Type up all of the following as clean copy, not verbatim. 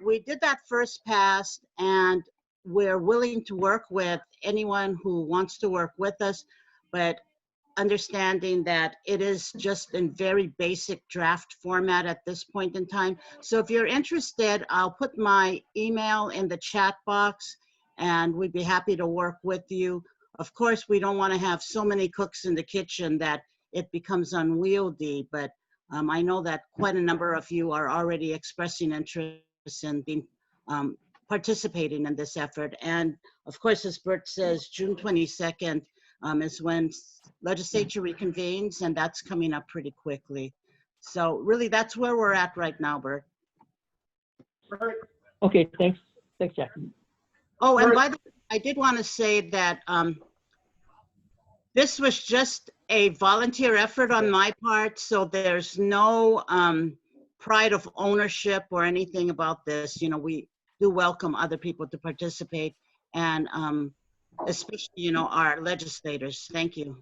we did that first pass, and we're willing to work with anyone who wants to work with us, but understanding that it is just in very basic draft format at this point in time. So if you're interested, I'll put my email in the chat box and we'd be happy to work with you. Of course, we don't want to have so many cooks in the kitchen that it becomes unwieldy, but I know that quite a number of you are already expressing interest in being participating in this effort. And of course, as Bert says, June 22nd is when legislature reconvenes, and that's coming up pretty quickly. So really, that's where we're at right now, Bert. Okay, thanks. Thanks, Jackie. Oh, and by the way, I did want to say that this was just a volunteer effort on my part, so there's no pride of ownership or anything about this. You know, we do welcome other people to participate, and especially, you know, our legislators. Thank you.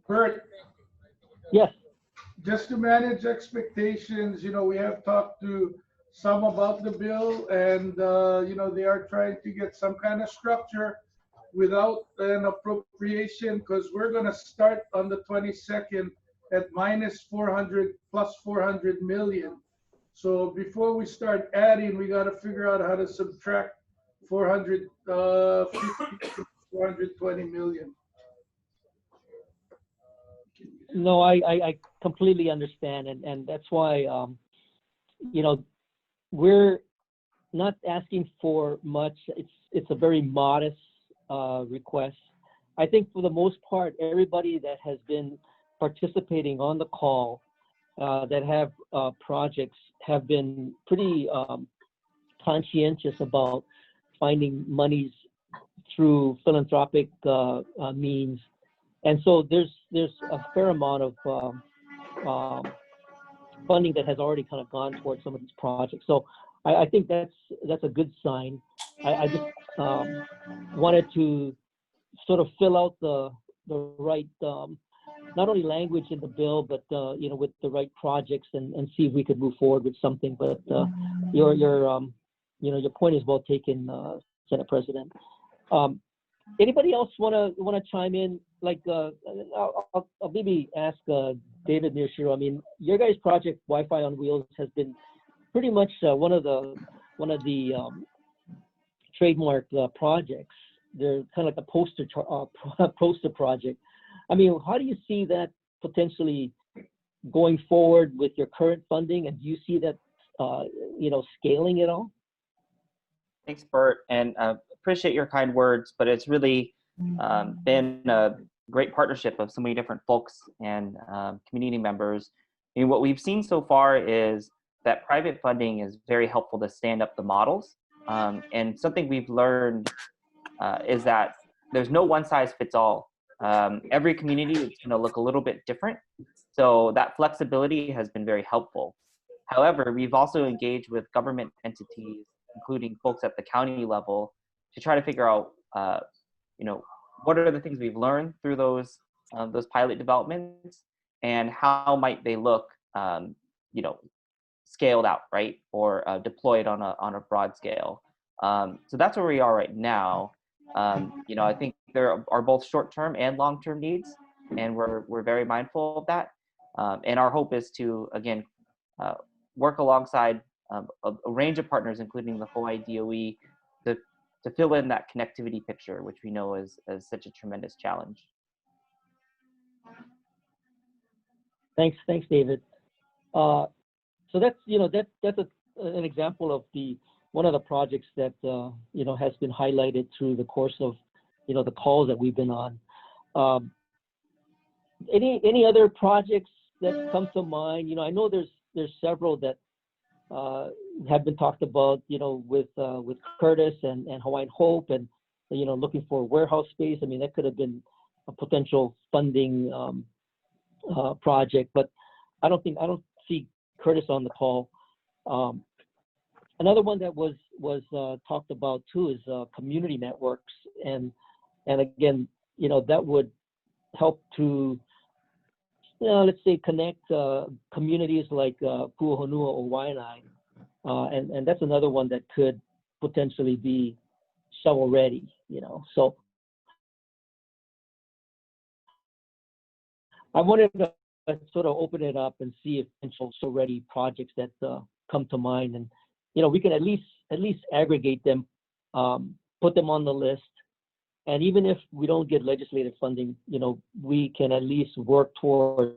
Bert, Yes. just to manage expectations, you know, we have talked to some about the bill, and you know, they are trying to get some kind of structure without an appropriation, because we're going to start on the 22nd at minus 400 plus 400 million. So before we start adding, we got to figure out how to subtract 450 to 420 million. No, I completely understand, and that's why you know, we're not asking for much. It's a very modest request. I think for the most part, everybody that has been participating on the call that have projects have been pretty conscientious about finding monies through philanthropic means. And so there's a fair amount of funding that has already kind of gone towards some of these projects. So I think that's a good sign. I just wanted to sort of fill out the right not only language in the bill, but you know, with the right projects, and see if we could move forward with something. But your you know, your point is well taken, Senate President. Anybody else wanna chime in? Like I'll maybe ask David Miyashiro. I mean, your guys' project Wi-Fi on Wheels has been pretty much one of the trademark projects. They're kind of like a poster project. I mean, how do you see that potentially going forward with your current funding, and do you see that you know, scaling at all? Thanks, Bert, and appreciate your kind words, but it's really been a great partnership of so many different folks and community members. I mean, what we've seen so far is that private funding is very helpful to stand up the models, and something we've learned is that there's no one size fits all. Every community is going to look a little bit different, so that flexibility has been very helpful. However, we've also engaged with government entities, including folks at the county level, to try to figure out, you know, what are the things we've learned through those pilot developments, and how might they look, you know, scaled out, right, or deployed on a broad scale. So that's where we are right now. You know, I think there are both short-term and long-term needs, and we're very mindful of that. And our hope is to, again, work alongside a range of partners, including the Hawaii DOE, to fill in that connectivity picture, which we know is such a tremendous challenge. Thanks, David. So that's, you know, that's an example of one of the projects that you know, has been highlighted through the course of, you know, the calls that we've been on. Any other projects that come to mind? You know, I know there's several that have been talked about, you know, with Curtis and Hawaiian Hope, and, you know, looking for warehouse space. I mean, that could have been a potential funding project, but I don't see Curtis on the call. Another one that was talked about too is community networks, and again, you know, that would help to, you know, let's say, connect communities like Pu'uhonua or Waianae and that's another one that could potentially be shovel ready, So I wanted to sort of open it up and see if potential shovel ready projects that come to mind, and we can at least aggregate them, put them on the list, and even if we don't get legislative funding, we can at least work toward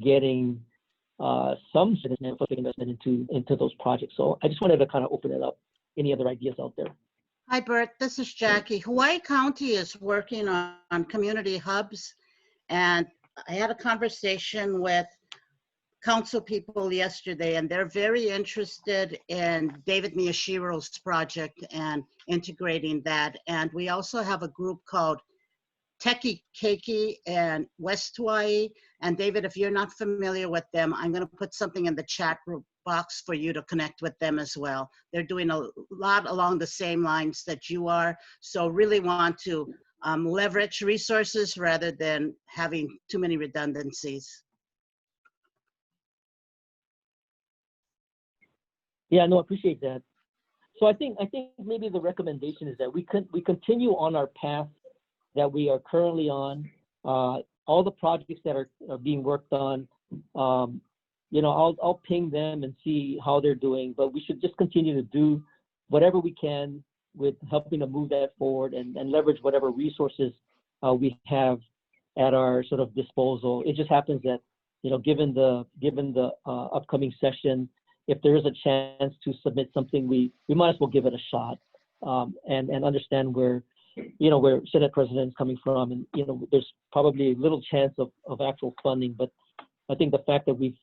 getting some significant investment into those projects. So I just wanted to kind of open it up. Any other ideas out there? Hi, Bert. This is Jackie. Hawaii County is working on community hubs, and I had a conversation with council people yesterday, and they're very interested in David Miyashiro's project and integrating that. And we also have a group called Teki Keiki and West Hawaii. And David, if you're not familiar with them, I'm going to put something in the chat group box for you to connect with them as well. They're doing a lot along the same lines that you are. So really want to leverage resources rather than having too many redundancies. Yeah, no, I appreciate that. So I think maybe the recommendation is that we continue on our path that we are currently on. All the projects that are being worked on, I'll ping them and see how they're doing, but we should just continue to do whatever we can with helping to move that forward and leverage whatever resources we have at our sort of disposal. It just happens that, given the upcoming session, if there is a chance to submit something, we might as well give it a shot, and understand where Senate President is coming from. And, there's probably little chance of actual funding, but I think the fact that we've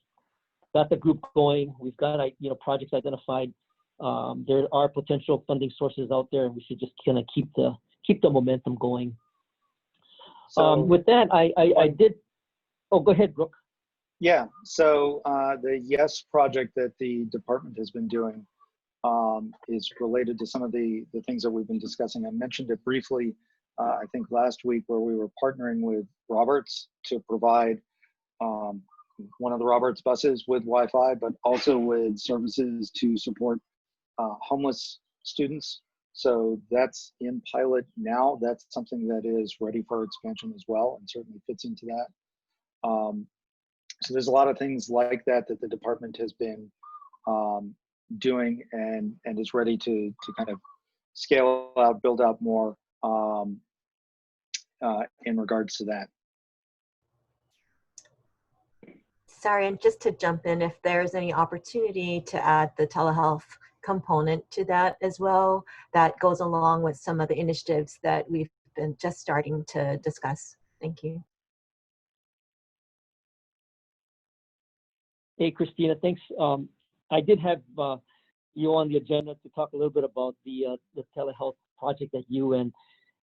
got the group going, we've got, projects identified, there are potential funding sources out there, and we should just kind of keep the momentum going. So, with that, I did, oh, go ahead, Brooke. yeah, so the YES project that the department has been doing is related to some of the things that we've been discussing. I mentioned it briefly, I think last week, where we were partnering with Roberts to provide one of the Roberts buses with Wi-Fi, but also with services to support homeless students. So that's in pilot now. That's something that is ready for expansion as well, and certainly fits into that. So there's a lot of things like that that the department has been doing and is ready to kind of scale out, build out more in regards to that. Sorry, and just to jump in, if there's any opportunity to add the telehealth component to that as well, that goes along with some of the initiatives that we've been just starting to discuss. Thank you. Hey, Christina, thanks. I did have you on the agenda to talk a little bit about the telehealth project that you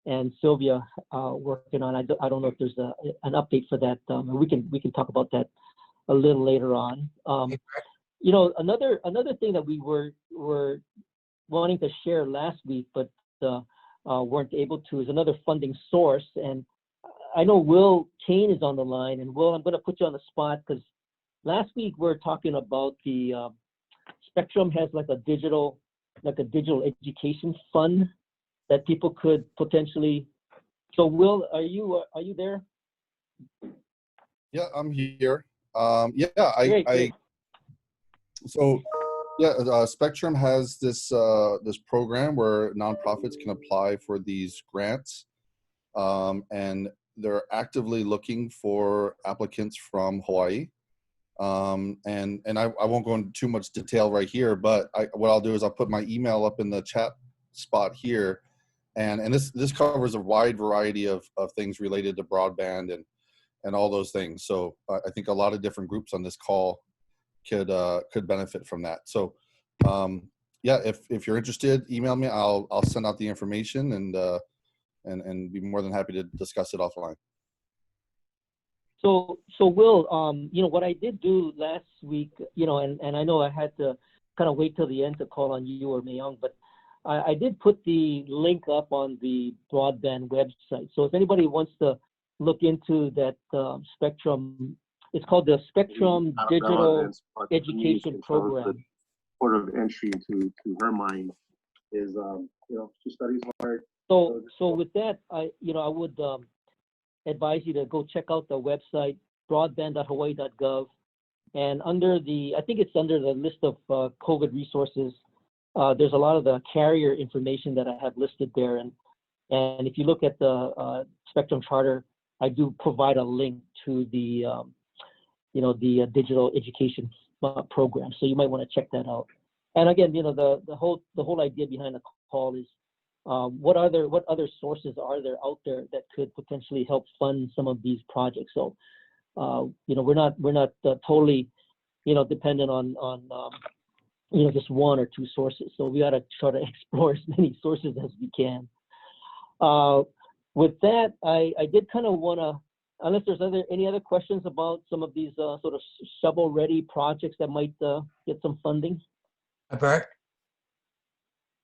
and Sylvia working on. I don't know if there's an update for that. We can talk about that a little later on. Another thing that we were wanting to share last week, but weren't able to, is another funding source. And I know Will Kane is on the line, and Will, I'm going to put you on the spot because last week we were talking about the Spectrum has like a digital education fund that people could potentially. So Will, are you there? Yeah, I'm here. Great. Spectrum has this program where nonprofits can apply for these grants, and they're actively looking for applicants from Hawaii. And I won't go into too much detail right here, but what I'll do is I'll put my email up in the chat spot here, and this covers a wide variety of things related to broadband and all those things. So I think a lot of different groups on this call could benefit from that. So if you're interested, email me. I'll send out the information and be more than happy to discuss it offline. So Will, what I did do last week, and I know I had to kind of wait till the end to call on you or Mayong, but I did put the link up on the broadband website. So if anybody wants to look into that Spectrum it's called the Spectrum Digital relevance, but to me, Education in terms of Program. the port of entry to her mind is, she studies hard. So with that, I would advise you to go check out the website broadband.hawaii.gov, and I think it's under the list of COVID resources. There's a lot of the carrier information that I have listed there, and if you look at the Spectrum Charter, I do provide a link to the the digital education program. So you might want to check that out. And again, the whole idea behind the call is what other sources are there out there that could potentially help fund some of these projects. So we're not totally dependent on just one or two sources. So we got to try to explore as many sources as we can. With that, I did kind of want to, unless there's any other questions about some of these sort of shovel-ready projects that might get some funding. Bert?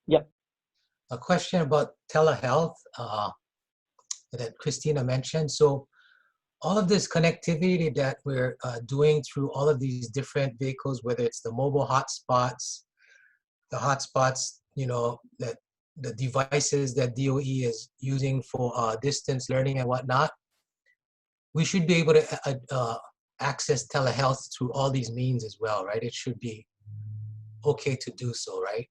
Yep. A question about telehealth that Christina mentioned. So all of this connectivity that we're doing through all of these different vehicles, whether it's the mobile hotspots, that the devices that DOE is using for distance learning and whatnot, we should be able to access telehealth through all these means as well, right? It should be okay to do so, right?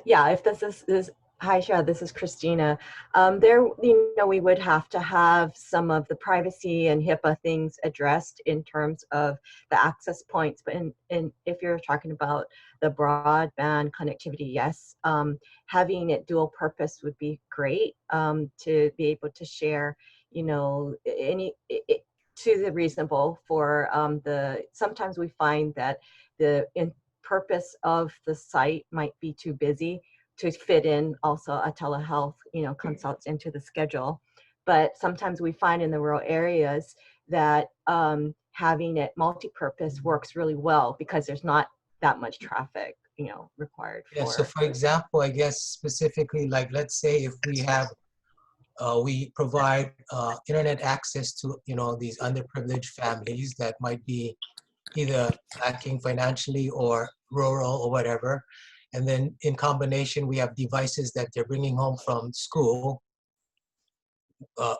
Yeah, if this is hi, Shara, this is Christina. We would have to have some of the privacy and HIPAA things addressed in terms of the access points. But if you're talking about the broadband connectivity, yes, having it dual purpose would be great to be able to share, to the reasonable for sometimes we find that the purpose of the site might be too busy to fit in also a telehealth, consults into the schedule. But sometimes we find in the rural areas that having it multi-purpose works really well because there's not that much traffic, required for. Yeah, so for example, I guess specifically, like, let's say if we have, we provide internet access to, these underprivileged families that might be either lacking financially or rural or whatever. And then in combination, we have devices that they're bringing home from school.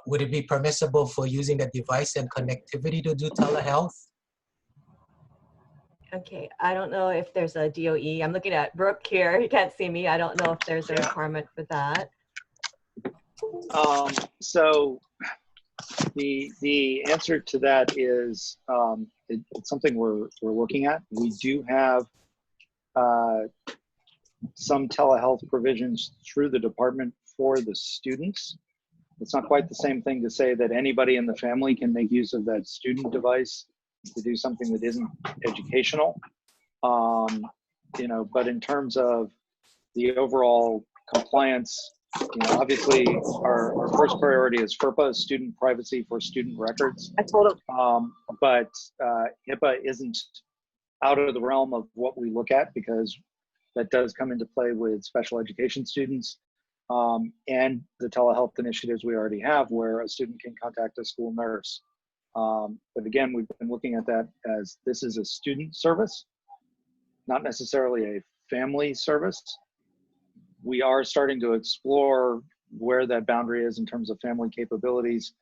Would it be permissible for using the device and connectivity to do telehealth? Okay, I don't know if there's a DOE. I'm looking at Brooke here. You can't see me. I don't know if there's a requirement for that. So the answer to that is it's something we're looking at. We do have some telehealth provisions through the department for the students. It's not quite the same thing to say that anybody in the family can make use of that student device to do something that isn't educational. But in terms of the overall compliance, obviously our first priority is FERPA, student privacy for student records. But HIPAA isn't out of the realm of what we look at because that does come into play with special education students and the telehealth initiatives we already have where a student can contact a school nurse. But again, we've been looking at that as this is a student service, not necessarily a family service. We are starting to explore where that boundary is in terms of family capabilities.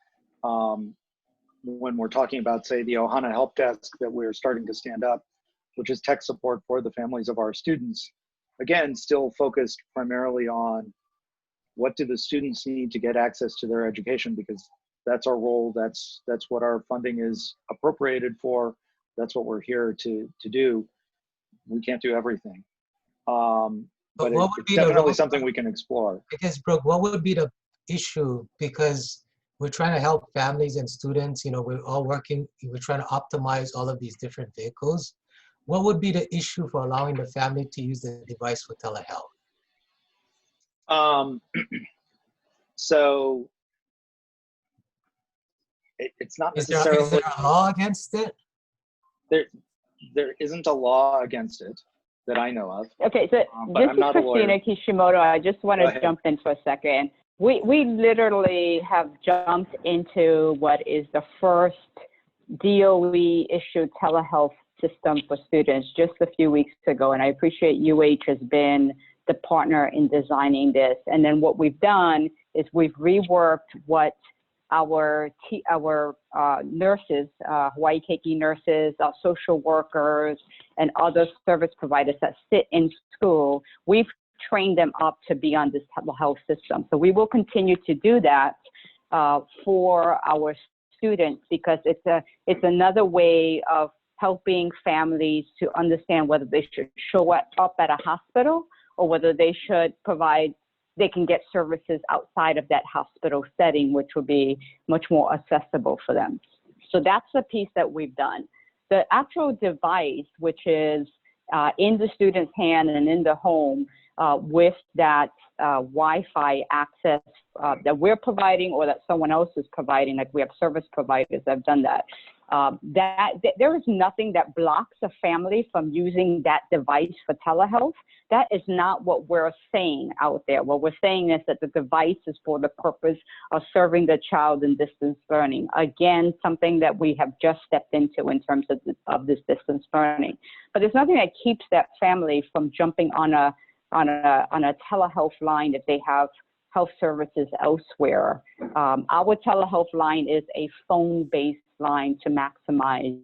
When we're talking about, say, the Ohana Help Desk that we're starting to stand up, which is tech support for the families of our students, again, still focused primarily on what do the students need to get access to their education, because that's our role, that's what our funding is appropriated for, that's what we're here to do. We can't do everything. But it's definitely something we can explore. I guess, Brooke, what would be the issue? Because we're trying to help families and students, we're all working, we're trying to optimize all of these different vehicles. What would be the issue for allowing the family to use the device for telehealth? So it's not necessarily. Is there a law against it? There isn't a law against it that I know of. Okay, so this is Christina Kishimoto. I just want to jump in for a second. We literally have jumped into what is the first DOE issued telehealth system for students just a few weeks ago. And I appreciate UH has been the partner in designing this. And then what we've done is we've reworked what our nurses, Hawaii Keiki nurses, our social workers, and other service providers that sit in school, we've trained them up to be on this telehealth system. So we will continue to do that for our students, because it's another way of helping families to understand whether they should show up at a hospital or whether they can get services outside of that hospital setting, which would be much more accessible for them. So that's the piece that we've done. The actual device, which is in the student's hand and in the home, with that Wi-Fi access that we're providing or that someone else is providing, like we have service providers that have done that, there is nothing that blocks a family from using that device for telehealth. That is not what we're saying out there. What we're saying is that the device is for the purpose of serving the child in distance learning. Again, something that we have just stepped into in terms of this distance learning. But there's nothing that keeps that family from jumping on a telehealth line if they have health services elsewhere. Our telehealth line is a phone-based line to maximize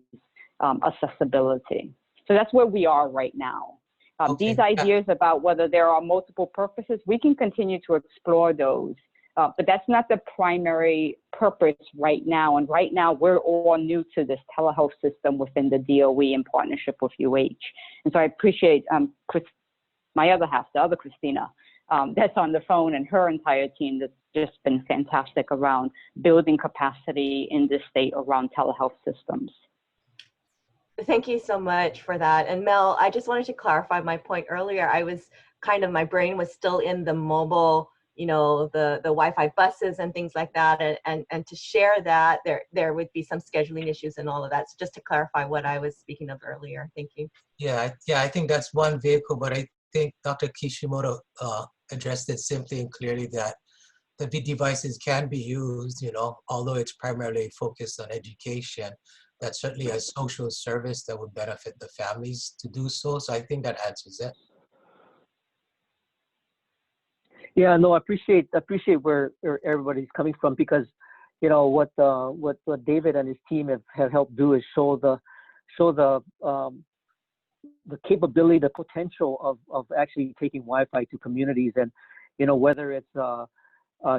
accessibility. So that's where we are right now. Okay. These ideas about whether there are multiple purposes, we can continue to explore those, but that's not the primary purpose right now. And right now, we're all new to this telehealth system within the DOE in partnership with UH. And so I appreciate my other half, the other Christina, that's on the phone, and her entire team that's just been fantastic around building capacity in this state around telehealth systems. Thank you so much for that. And Mel, I just wanted to clarify my point earlier. I was my brain was still in the mobile, the Wi-Fi buses and things like that. And to share that, there would be some scheduling issues and all of that. So just to clarify what I was speaking of earlier. Thank you. Yeah, I think that's one vehicle, but I think Dr. Kishimoto addressed it simply and clearly that the devices can be used, although it's primarily focused on education. That's certainly a social service that would benefit the families to do so. So I think that answers it. Yeah, no, I appreciate where everybody's coming from, because what David and his team have helped do is show the capability, the potential of actually taking Wi-Fi to communities, and whether it's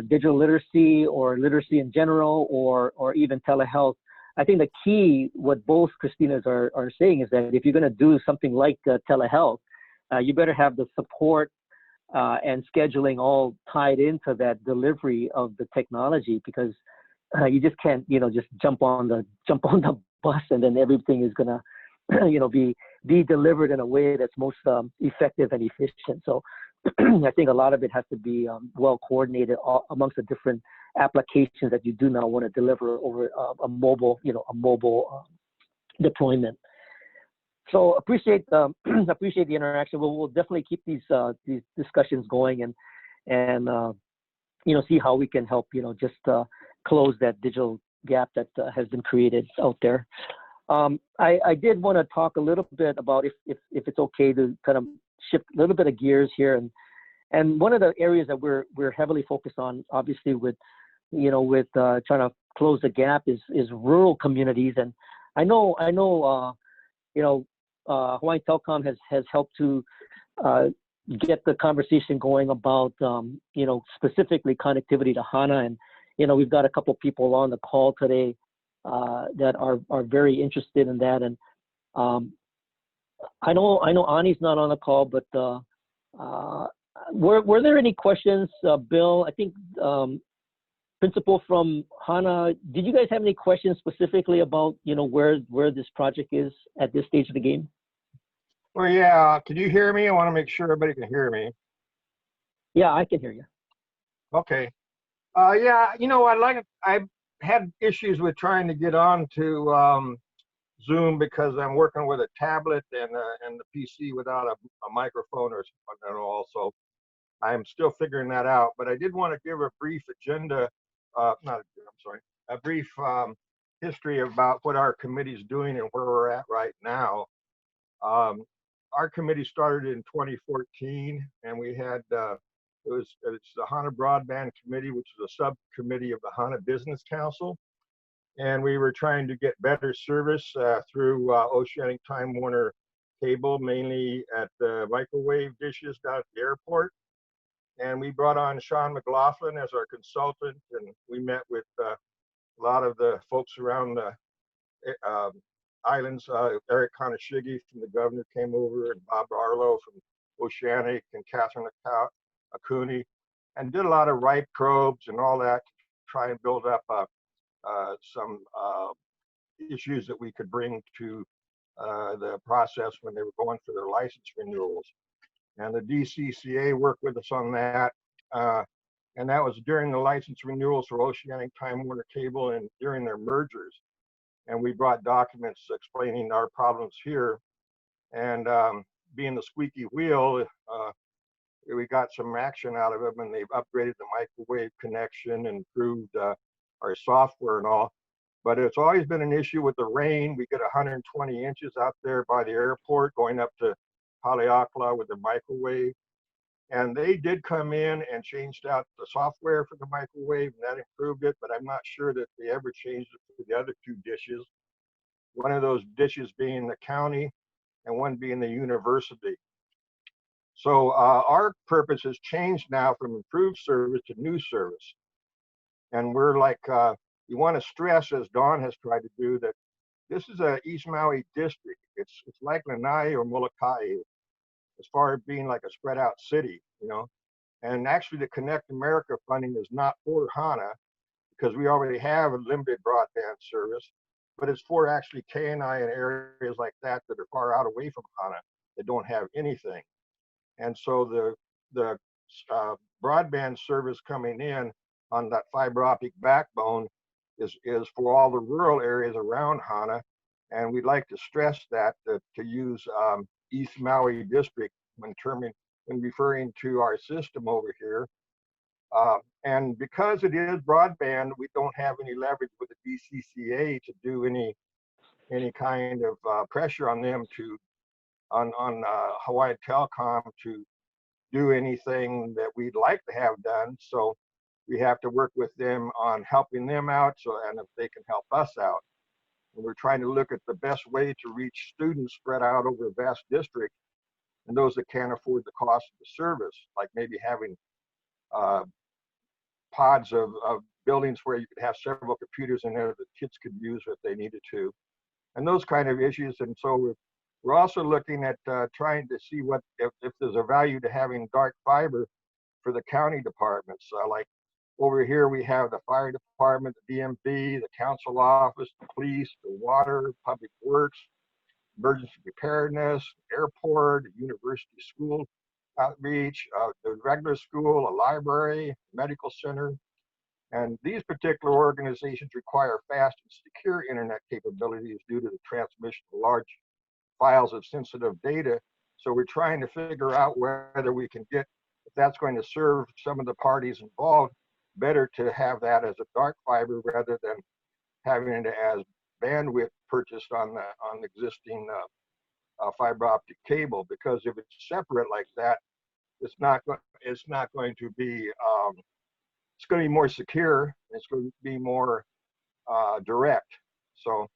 digital literacy or literacy in general, or even telehealth. I think the key, what both Christinas are saying, is that if you're going to do something like telehealth, you better have the support and scheduling all tied into that delivery of the technology, because you just can't, just jump on the bus and then everything is going to, be delivered in a way that's most effective and efficient. So I think a lot of it has to be well coordinated amongst the different applications that you do now want to deliver over a mobile deployment. So appreciate the interaction. We'll definitely keep these discussions going and see how we can help just close that digital gap that has been created out there. I did want to talk a little bit about if it's okay to kind of shift a little bit of gears here, and one of the areas that we're heavily focused on, obviously, with trying to close the gap is rural communities. And I know Hawaiian Telecom has helped to get the conversation going about specifically connectivity to HANA, and we've got a couple people on the call today that are very interested in that. And I know Ani's not on the call, but were there any questions, Bill? I think principal from HANA, did you guys have any questions specifically about where this project is at this stage of the game? Well, yeah. Can you hear me? I want to make sure everybody can hear me. Yeah, I can hear you. Okay. Yeah. I've had issues with trying to get on to Zoom because I'm working with a tablet and the PC without a microphone or something also. I'm still figuring that out, but I did want to give a brief agenda, a brief history about what our committee is doing and where we're at right now. Our committee started in 2014, and we had it's the HANA Broadband Committee, which is a subcommittee of the HANA Business Council, and we were trying to get better service through Oceanic Time Warner Cable, mainly at the microwave dishes down at the airport. And we brought on Sean McLaughlin as our consultant, and we met with a lot of the folks around the islands. Eric Kanashigi from the governor came over, and Bob Arlo from Oceanic, and Catherine Acuni, and did a lot of right probes and all that to try and build up some issues that we could bring to the process when they were going for their license renewals. And the DCCA worked with us on that. And that was during the license renewals for Oceanic Time Warner Cable and during their mergers. And we brought documents explaining our problems here. And being the squeaky wheel, we got some action out of them, and they've upgraded the microwave connection and improved our software and all. But it's always been an issue with the rain. We get 120 inches out there by the airport going up to Haleakala with the microwave. And they did come in and changed out the software for the microwave, and that improved it, but I'm not sure that they ever changed it for the other two dishes. One of those dishes being the county and one being the university. So our purpose has changed now from improved service to new service. And we're like, we want to stress, as Don has tried to do, that this is a East Maui district. It's like Lanai or Molokai, as far as being like a spread out city, you know. And actually the Connect America funding is not for HANA, because we already have a limited broadband service, but it's for actually KNI and areas like that that are far out away from HANA, that don't have anything. And so the broadband service coming in on that fiber optic backbone is for all the rural areas around HANA. And we'd like to stress that to use East Maui District when referring to our system over here. And because it is broadband, we don't have any leverage with the DCCA to do any kind of pressure on them on Hawaii Telecom to do anything that we'd like to have done. So we have to work with them on helping them out, and if they can help us out. And we're trying to look at the best way to reach students spread out over a vast district, and those that can't afford the cost of the service, like maybe having pods of buildings where you could have several computers in there that kids could use if they needed to, and those kind of issues. And so we're also looking at trying to see if there's a value to having dark fiber for the county departments. Like over here, we have the fire department, the DMV, the council office, the police, the water, public works, emergency preparedness, airport, university school outreach, the regular school, a library, medical center. And these particular organizations require fast and secure internet capabilities due to the transmission of large files of sensitive data. So we're trying to figure out whether we can get, if that's going to serve some of the parties involved, better to have that as a dark fiber rather than having it as bandwidth purchased on the existing fiber optic cable. Because if it's separate like that, it's not going to be it's going to be more secure. It's going to be more direct. So,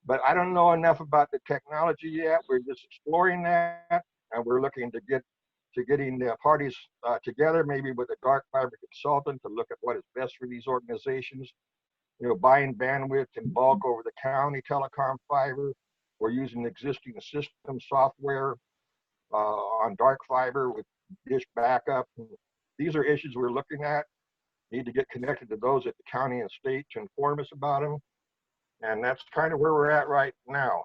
but I don't know enough about the technology yet. We're just exploring that, and we're looking to getting the parties together, maybe with a dark fiber consultant, to look at what is best for these organizations. You know, buying bandwidth in bulk over the county telecom fiber, or using existing system software on dark fiber with dish backup. These are issues we're looking at. Need to get connected to those at the county and state to inform us about them. And that's kind of where we're at right now.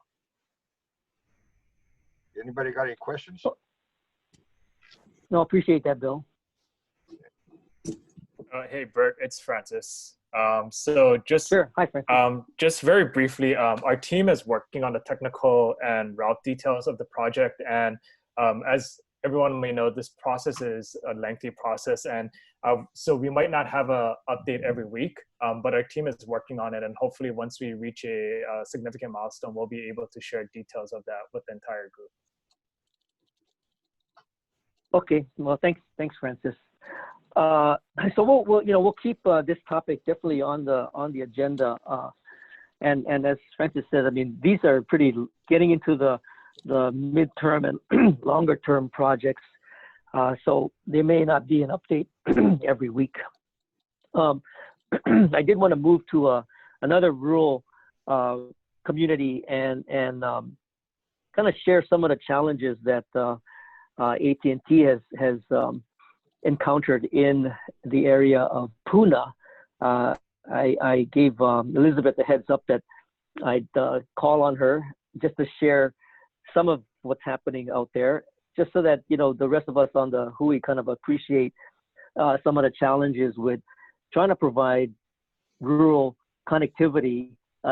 Anybody got any questions? No, appreciate that, Bill. Hey, Bert, it's Francis. So just Sure. Hi, Francis. Just very briefly, our team is working on the technical and route details of the project, and as everyone may know this process is a lengthy process, and so we might not have a update every week, but our team is working on it, and hopefully once we reach a significant milestone, we'll be able to share details of that with the entire group. Okay, well, thanks, Francis. So we'll keep this topic definitely on the agenda. And as Francis said, I mean, these are pretty getting into the midterm and longer term projects. So there may not be an update every week. I did want to move to another rural community and kind of share some of the challenges that AT&T has encountered in the area of Puna. I gave Elizabeth a heads up that I'd call on her just to share some of what's happening out there, just so that, you know, the rest of us on the Hui kind of appreciate some of the challenges with trying to provide rural connectivity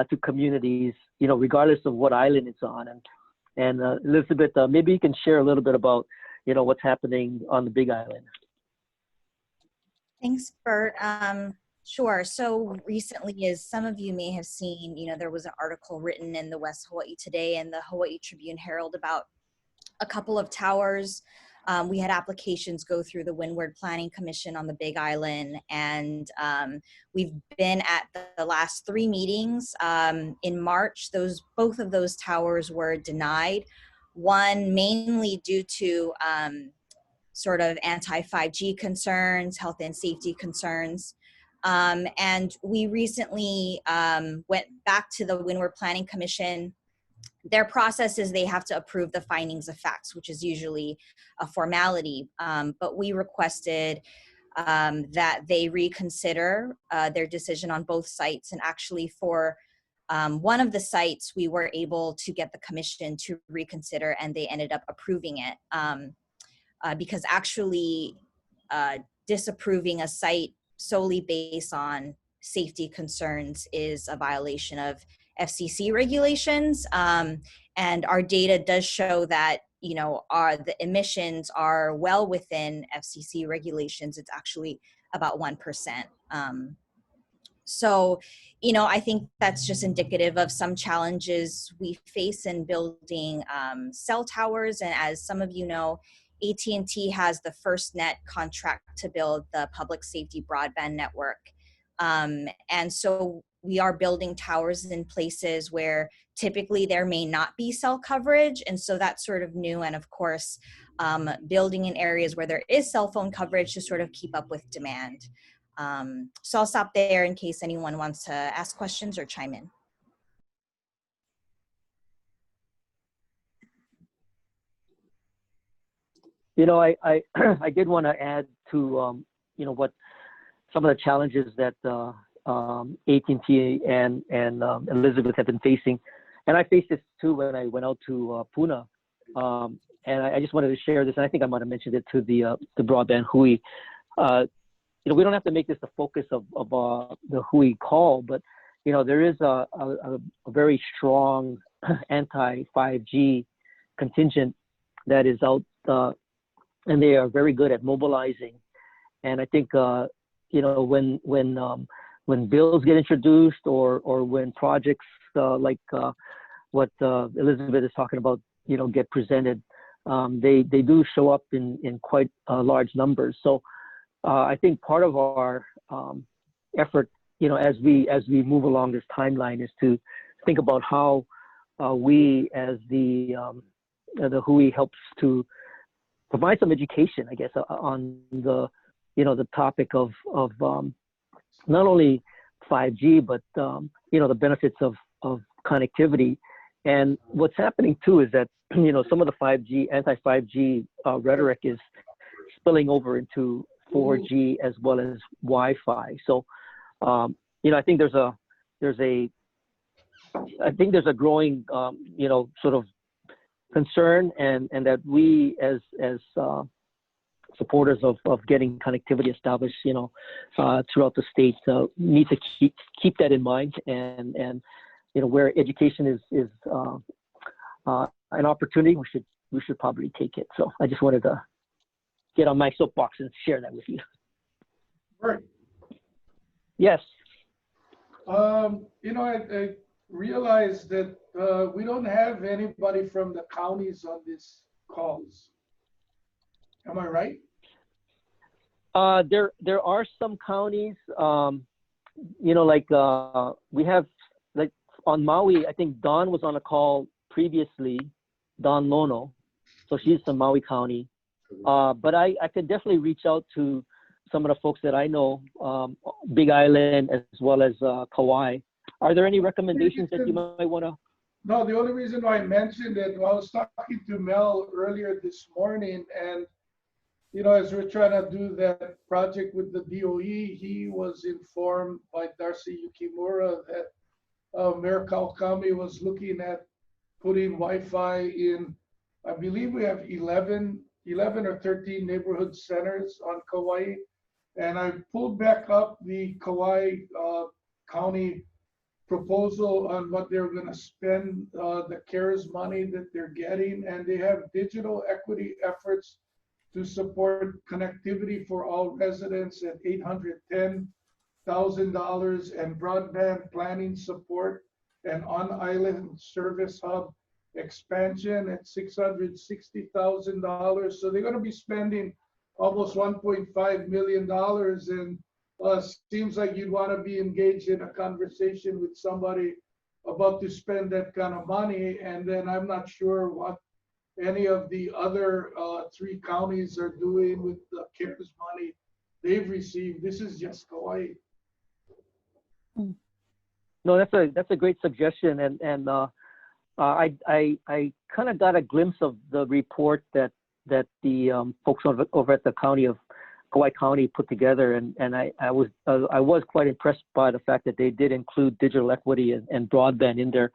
to communities, you know, regardless of what island it's on. And Elizabeth, maybe you can share a little bit about, you know, what's happening on the Big Island. Thanks, Bert. Sure. So recently, as some of you may have seen, you know, there was an article written in the West Hawaii Today and the Hawaii Tribune Herald about a couple of towers. We had applications go through the Windward Planning Commission on the Big Island, and we've been at the last 3 meetings. In March, both of those towers were denied. One mainly due to sort of anti-5G concerns, health and safety concerns. And we recently went back to the Windward Planning Commission. Their process is they have to approve the findings of facts, which is usually a formality. But we requested that they reconsider their decision on both sites. And actually for one of the sites, we were able to get the commission to reconsider, and they ended up approving it. Because actually disapproving a site solely based on safety concerns is a violation of FCC regulations. And our data does show that, you know, the emissions are well within FCC regulations. It's actually about 1%. So, you know, I think that's just indicative of some challenges we face in building cell towers. And as some of you know, AT&T has the FirstNet contract to build the public safety broadband network. And so we are building towers in places where typically there may not be cell coverage. And so that's sort of new. And of course, building in areas where there is cell phone coverage to sort of keep up with demand. So I'll stop there in case anyone wants to ask questions or chime in. You know, I did want to add to, you know, what some of the challenges that AT&T and Elizabeth have been facing. And I faced this too when I went out to Puna. And I just wanted to share this, and I think I might have mentioned it to the Broadband Hui. You know, we don't have to make this the focus of the Hui call, but, you know, there is a very strong anti-5G contingent that is out, and they are very good at mobilizing. And I think, you know, when bills get introduced or when projects like what Elizabeth is talking about, you know, get presented, they do show up in quite large numbers. So I think part of our effort, you know, as we move along this timeline, is to think about how we as the Hui helps to provide some education, I guess, on the, you know, the topic of not only 5G, but, you know, the benefits of connectivity. And what's happening too is that, you know, some of the 5G, anti-5G rhetoric is spilling over into 4G as well as Wi-Fi. So, you know, I think there's a growing, you know, sort of concern, and that we as supporters of getting connectivity established, you know, throughout the state, need to keep that in mind, and you know, where education is an opportunity, we should we should probably take it. So I just wanted to get on my soapbox and share that with you. Right. Yes. You know, I realized that we don't have anybody from the counties on these calls. Am I right? There are some counties, you know, like we have, like on Maui, I think Dawn was on a call previously, Dawn Lono. So she's from Maui County. But I could definitely reach out to some of the folks that I know, Big Island as well as Kauai. Are there any recommendations that you might want to? No, the only reason why I mentioned it, well, I was talking to Mel earlier this morning, and you know, as we're trying to do that project with the DOE, he was informed by Darcy Yukimura that Mayor Kawakami was looking at putting Wi-Fi in, I believe we have 11 or 13 neighborhood centers on Kauai. And I pulled back up the Kauai County proposal on what they're going to spend the CARES money that they're getting. And they have digital equity efforts to support connectivity for all residents at $810,000 and broadband planning support and on-island service hub expansion at $660,000. So they're going to be spending almost $1.5 million, and seems like you'd want to be engaged in a conversation with somebody about to spend that kind of money. And then I'm not sure what any of the other 3 counties are doing with the CARES money they've received. This is just Kauai. No, that's a great suggestion, and I kind of got a glimpse of the report that the folks over at the county of Kauai County put together, and I was quite impressed by the fact that they did include digital equity and broadband in there.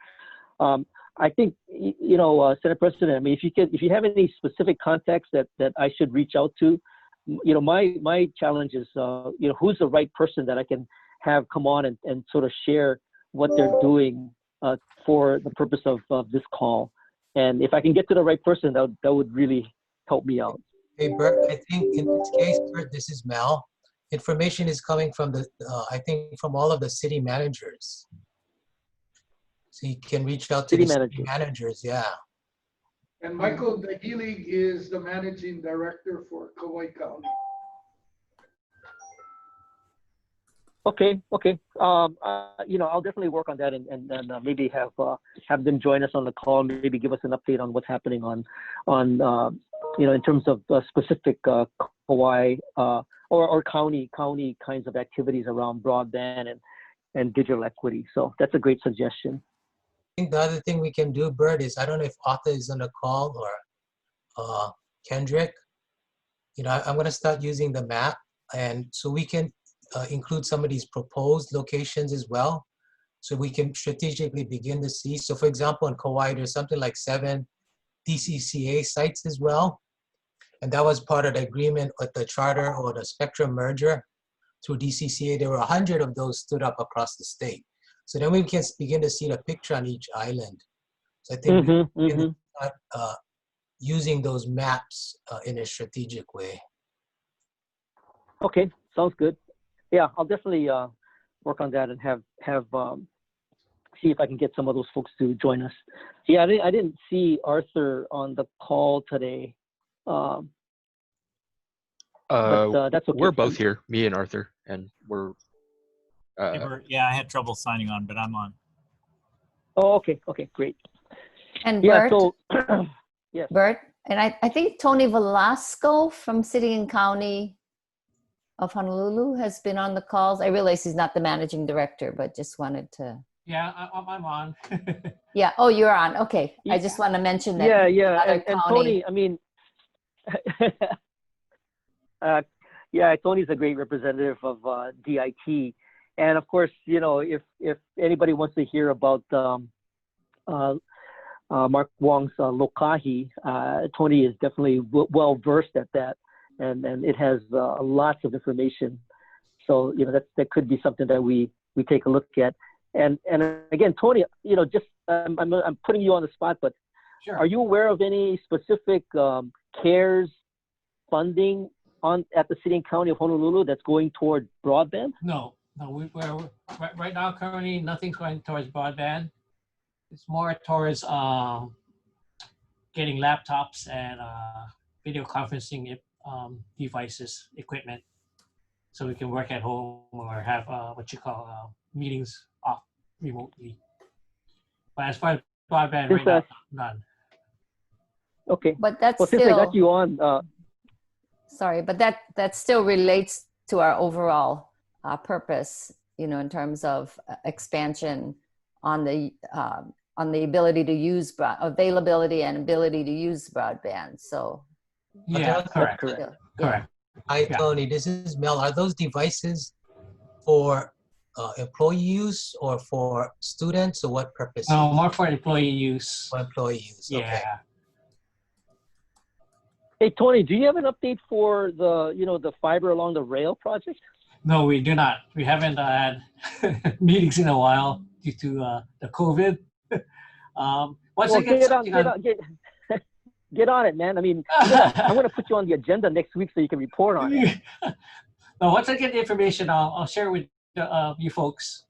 I think, you know, Senate President, I mean, if you have any specific contacts that I should reach out to, you know, my challenge is, you know, who's the right person that I can have come on and sort of share what they're doing for the purpose of this call. And if I can get to the right person, that would really help me out. Hey, Bert, I think in this case, Bert, this is Mel. Information is coming from I think from all of the city managers. So you can reach out to the city managers, yeah. And Michael Dahili is the managing director for Kauai County. Okay. You know, I'll definitely work on that and maybe have them join us on the call. Maybe give us an update on what's happening on you know, in terms of specific Kauai or county kinds of activities around broadband and digital equity. So that's a great suggestion. I think the other thing we can do, Bert, is I don't know if Arthur is on the call or Kendrick. You know, I'm going to start using the map, and so we can include some of these proposed locations as well, so we can strategically begin to see. So for example, in Kauai, there's something like 7 DCCA sites as well. And that was part of the agreement with the charter or the spectrum merger through DCCA. There were 100 of those stood up across the state. So then we can begin to see the picture on each island. So I think we can start using those maps in a strategic way. Okay, sounds good. Yeah, I'll definitely work on that and have see if I can get some of those folks to join us. Yeah, I didn't see Arthur on the call today. But that's okay. We're both here, me and Arthur, and we're. Yeah, I had trouble signing on, but I'm on. Oh, okay, great. And yeah, Bert, so yes. Bert, and I think Tony Velasco from City and County of Honolulu has been on the calls. I realize he's not the managing director, but just wanted to. Yeah, I'm on. Yeah. Oh, you're on. Okay. I just want to mention that. Yeah. And Tony, I mean, yeah, Tony's a great representative of DIT. And of course, you know, if anybody wants to hear about Mark Wong's Lokahi, Tony is definitely well versed at that, and it has lots of information. So you know that could be something that we take a look at. And again, Tony, you know, just I'm putting you on the spot, but Are you aware of any specific CARES funding at the city and county of Honolulu that's going toward broadband? No, we're right now currently nothing's going towards broadband. It's more towards getting laptops and video conferencing devices, equipment, so we can work at home or have what you call meetings off remotely. But as far as broadband, right now, none. Okay. But that's well, since I got you on, sorry, but that still relates to our overall purpose, you know, in terms of expansion on the ability to use availability and ability to use broadband. So yeah, correct. Correct. Hi, Tony. This is Mel. Are those devices for employee use or for students, or what purpose? No, more for employee use. For employee use. Okay. Yeah. Hey, Tony, do you have an update for the fiber along the rail project? No, we do not. We haven't had meetings in a while due to the COVID. Once I get on it, man. I mean, I'm going to put you on the agenda next week so you can report on it. No, once I get the information, I'll share with you folks.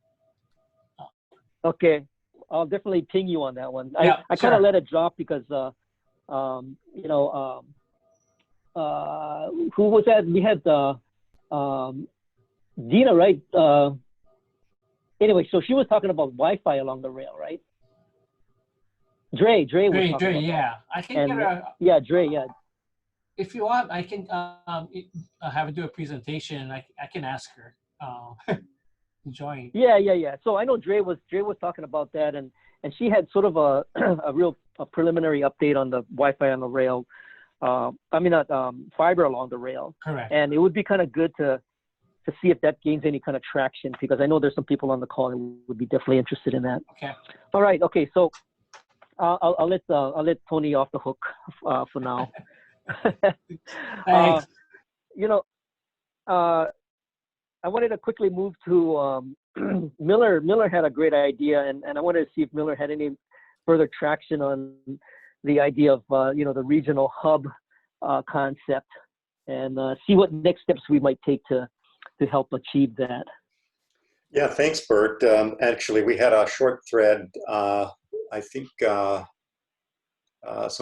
Okay, I'll definitely ping you on that one. Yeah, I kind of let it drop because, who was that? We had Dina, right? Anyway, so she was talking about Wi-Fi along the rail, right? Dre was talking about yeah. that. I can get her. Yeah, Dre, yeah. If you want, I can have her do a presentation. I can ask her to join. Yeah. So I know Dre was talking about that, and she had sort of a preliminary update on the Wi-Fi on the rail. Fiber along the rail. Correct. And it would be kind of good to see if that gains any kind of traction, because I know there's some people on the call who would be definitely interested in that. Okay. All right. Okay. So I'll let Tony off the hook for now. Thanks. I wanted to quickly move to Miller. Miller had a great idea, and I wanted to see if Miller had any further traction on the idea of the regional hub concept, and see what next steps we might take to help achieve that. Yeah, thanks, Bert. Actually, we had a short thread. I think some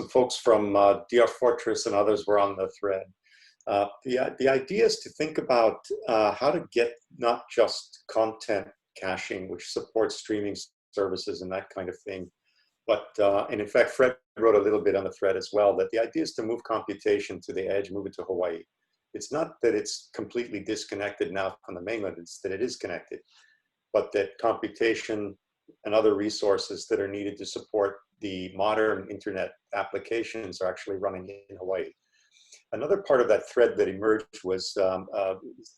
folks from DR Fortress and others were on the thread. The idea is to think about how to get not just content caching, which supports streaming services and that kind of thing, but, and in fact, Fred wrote a little bit on the thread as well, that the idea is to move computation to the edge, move it to Hawaii. It's not that it's completely disconnected now from the mainland, it's that it is connected, but that computation and other resources that are needed to support the modern internet applications are actually running in Hawaii. Another part of that thread that emerged was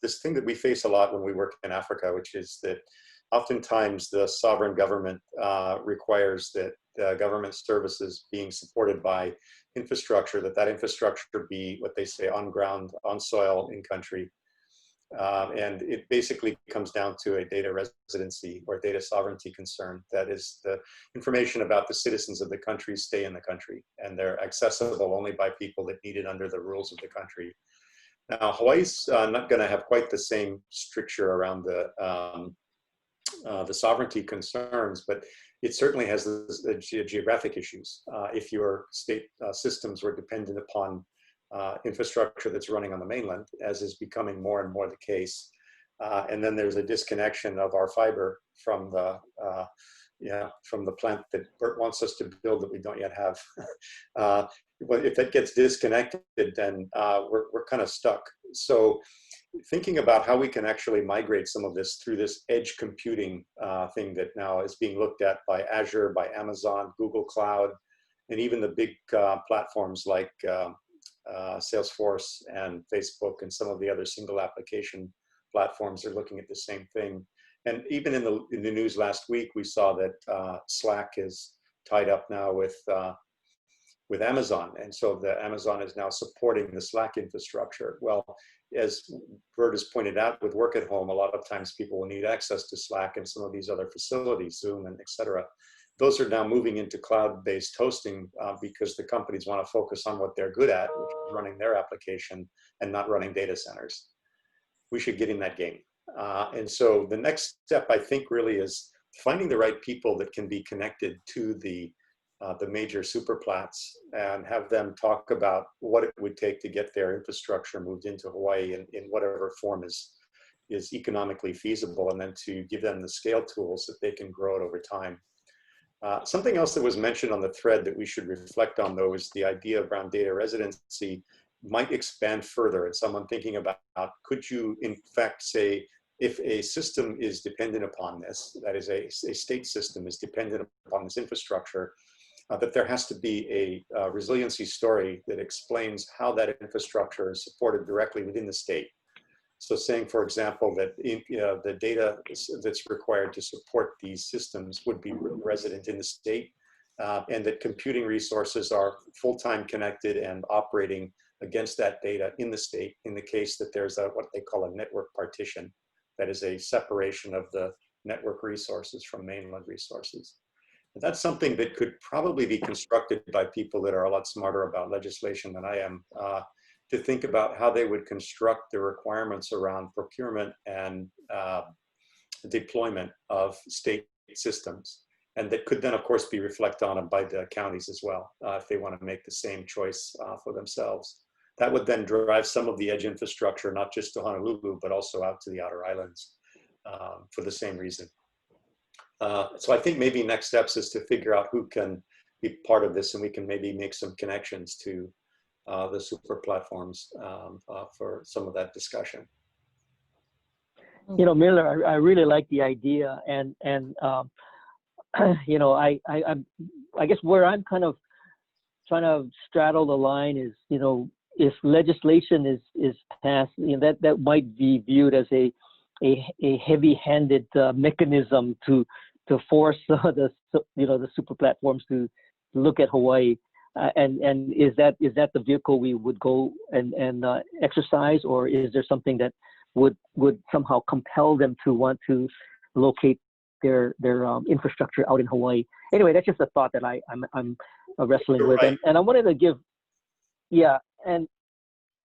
this thing that we face a lot when we work in Africa, which is that oftentimes the sovereign government requires that government services being supported by infrastructure, that infrastructure be what they say on ground, on soil, in country. And it basically comes down to a data residency or data sovereignty concern. That is, the information about the citizens of the country stay in the country, and they're accessible only by people that need it under the rules of the country. Now, Hawaii's not going to have quite the same stricture around the sovereignty concerns, but it certainly has the geographic issues. If your state systems were dependent upon infrastructure that's running on the mainland, as is becoming more and more the case, and then there's a disconnection of our fiber from the plant that Bert wants us to build that we don't yet have. But if that gets disconnected, then we're kind of stuck. So thinking about how we can actually migrate some of this through this edge computing thing that now is being looked at by Azure, by Amazon, Google Cloud, and even the big platforms like Salesforce and Facebook and some of the other single application platforms are looking at the same thing. And even in the news last week, we saw that Slack is tied up now with Amazon, and so the Amazon is now supporting the Slack infrastructure. Well, as Bert has pointed out, with work at home, a lot of times people will need access to Slack and some of these other facilities, Zoom and et cetera. those are now moving into cloud-based hosting because the companies want to focus on what they're good at, which is running their application and not running data centers. We should get in that game. And so the next step, I think, really is finding the right people that can be connected to the major superplats and have them talk about what it would take to get their infrastructure moved into Hawaii in whatever form is economically feasible, and then to give them the scale tools that they can grow it over time. Something else that was mentioned on the thread that we should reflect on, though, is the idea around data residency might expand further. And someone thinking about, could you in fact say, if a system is dependent upon this, that is a state system is dependent upon this infrastructure, that there has to be a resiliency story that explains how that infrastructure is supported directly within the state. So saying, for example, that the data that's required to support these systems would be resident in the state, and that computing resources are full-time connected and operating against that data in the state in the case that there's what they call a network partition. That is a separation of the network resources from mainland resources. And that's something that could probably be constructed by people that are a lot smarter about legislation than I am, to think about how they would construct the requirements around procurement and deployment of state systems. And that could then, of course, be reflected on by the counties as well, if they want to make the same choice for themselves. That would then drive some of the edge infrastructure, not just to Honolulu, but also out to the outer islands for the same reason. So I think maybe next steps is to figure out who can be part of this, and we can maybe make some connections to the super platforms for some of that discussion. You know, Miller, I really like the idea, and you know, I guess where I'm kind of trying to straddle the line is, you know, if legislation is passed, you know, that might be viewed as a heavy-handed mechanism to force the super platforms to look at Hawaii, and is that the vehicle we would go and exercise, or is there something that would somehow compel them to want to locate their infrastructure out in Hawaii? Anyway, that's just a thought that I'm wrestling with, right. and I wanted to give, yeah, and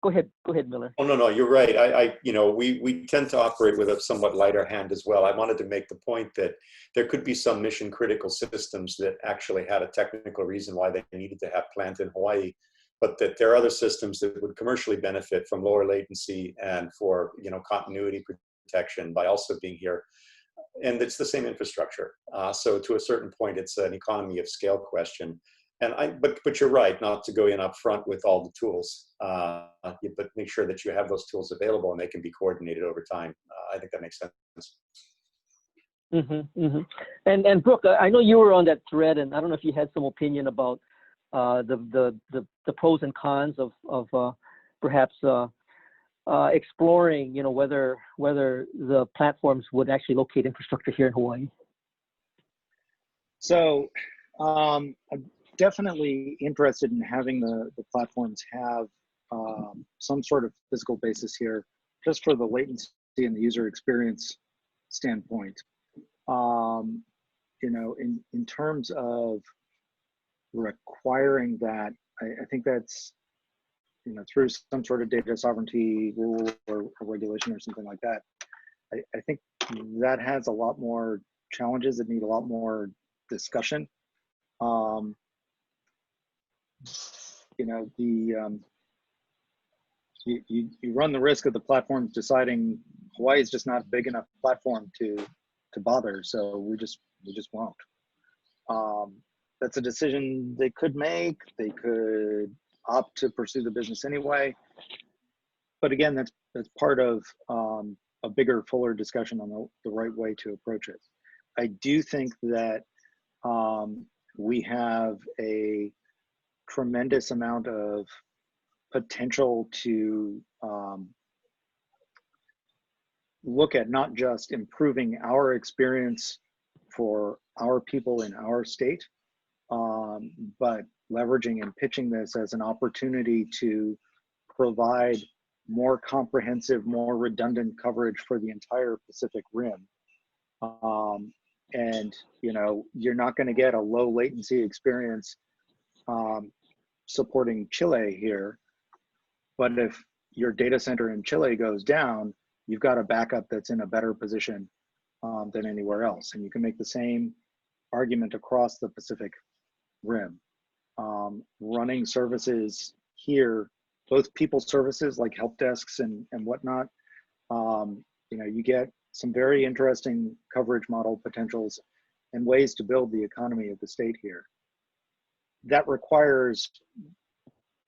go ahead, Miller. Oh, no, you're right. You know, we tend to operate with a somewhat lighter hand as well. I wanted to make the point that there could be some mission critical systems that actually had a technical reason why they needed to have plant in Hawaii, but that there are other systems that would commercially benefit from lower latency and for, you know, continuity protection by also being here. And it's the same infrastructure. So to a certain point, it's an economy of scale question. And but you're right, not to go in up front with all the tools, but make sure that you have those tools available and they can be coordinated over time. I think that makes sense. And Brooke, I know you were on that thread, and I don't know if you had some opinion about the pros and cons of perhaps exploring, you know, whether the platforms would actually locate infrastructure here in Hawaii. So I'm definitely interested in having the platforms have some sort of physical basis here, just for the latency and the user experience standpoint. You know, in terms of requiring that, I think that's, you know, through some sort of data sovereignty rule or regulation or something like that. I think that has a lot more challenges that need a lot more discussion. You know, you run the risk of the platforms deciding Hawaii is just not a big enough platform to bother, so we just won't. That's a decision they could make. They could opt to pursue the business anyway. But again, that's part of a bigger, fuller discussion on the right way to approach it. I do think that we have a tremendous amount of potential to look at not just improving our experience for our people in our state, but leveraging and pitching this as an opportunity to provide more comprehensive, more redundant coverage for the entire Pacific Rim. And you're not going to get a low latency experience supporting Chile here. But if your data center in Chile goes down, you've got a backup that's in a better position than anywhere else. And you can make the same argument across the Pacific Rim. Running services here, both people services like help desks and whatnot, you get some very interesting coverage model potentials and ways to build the economy of the state here. That requires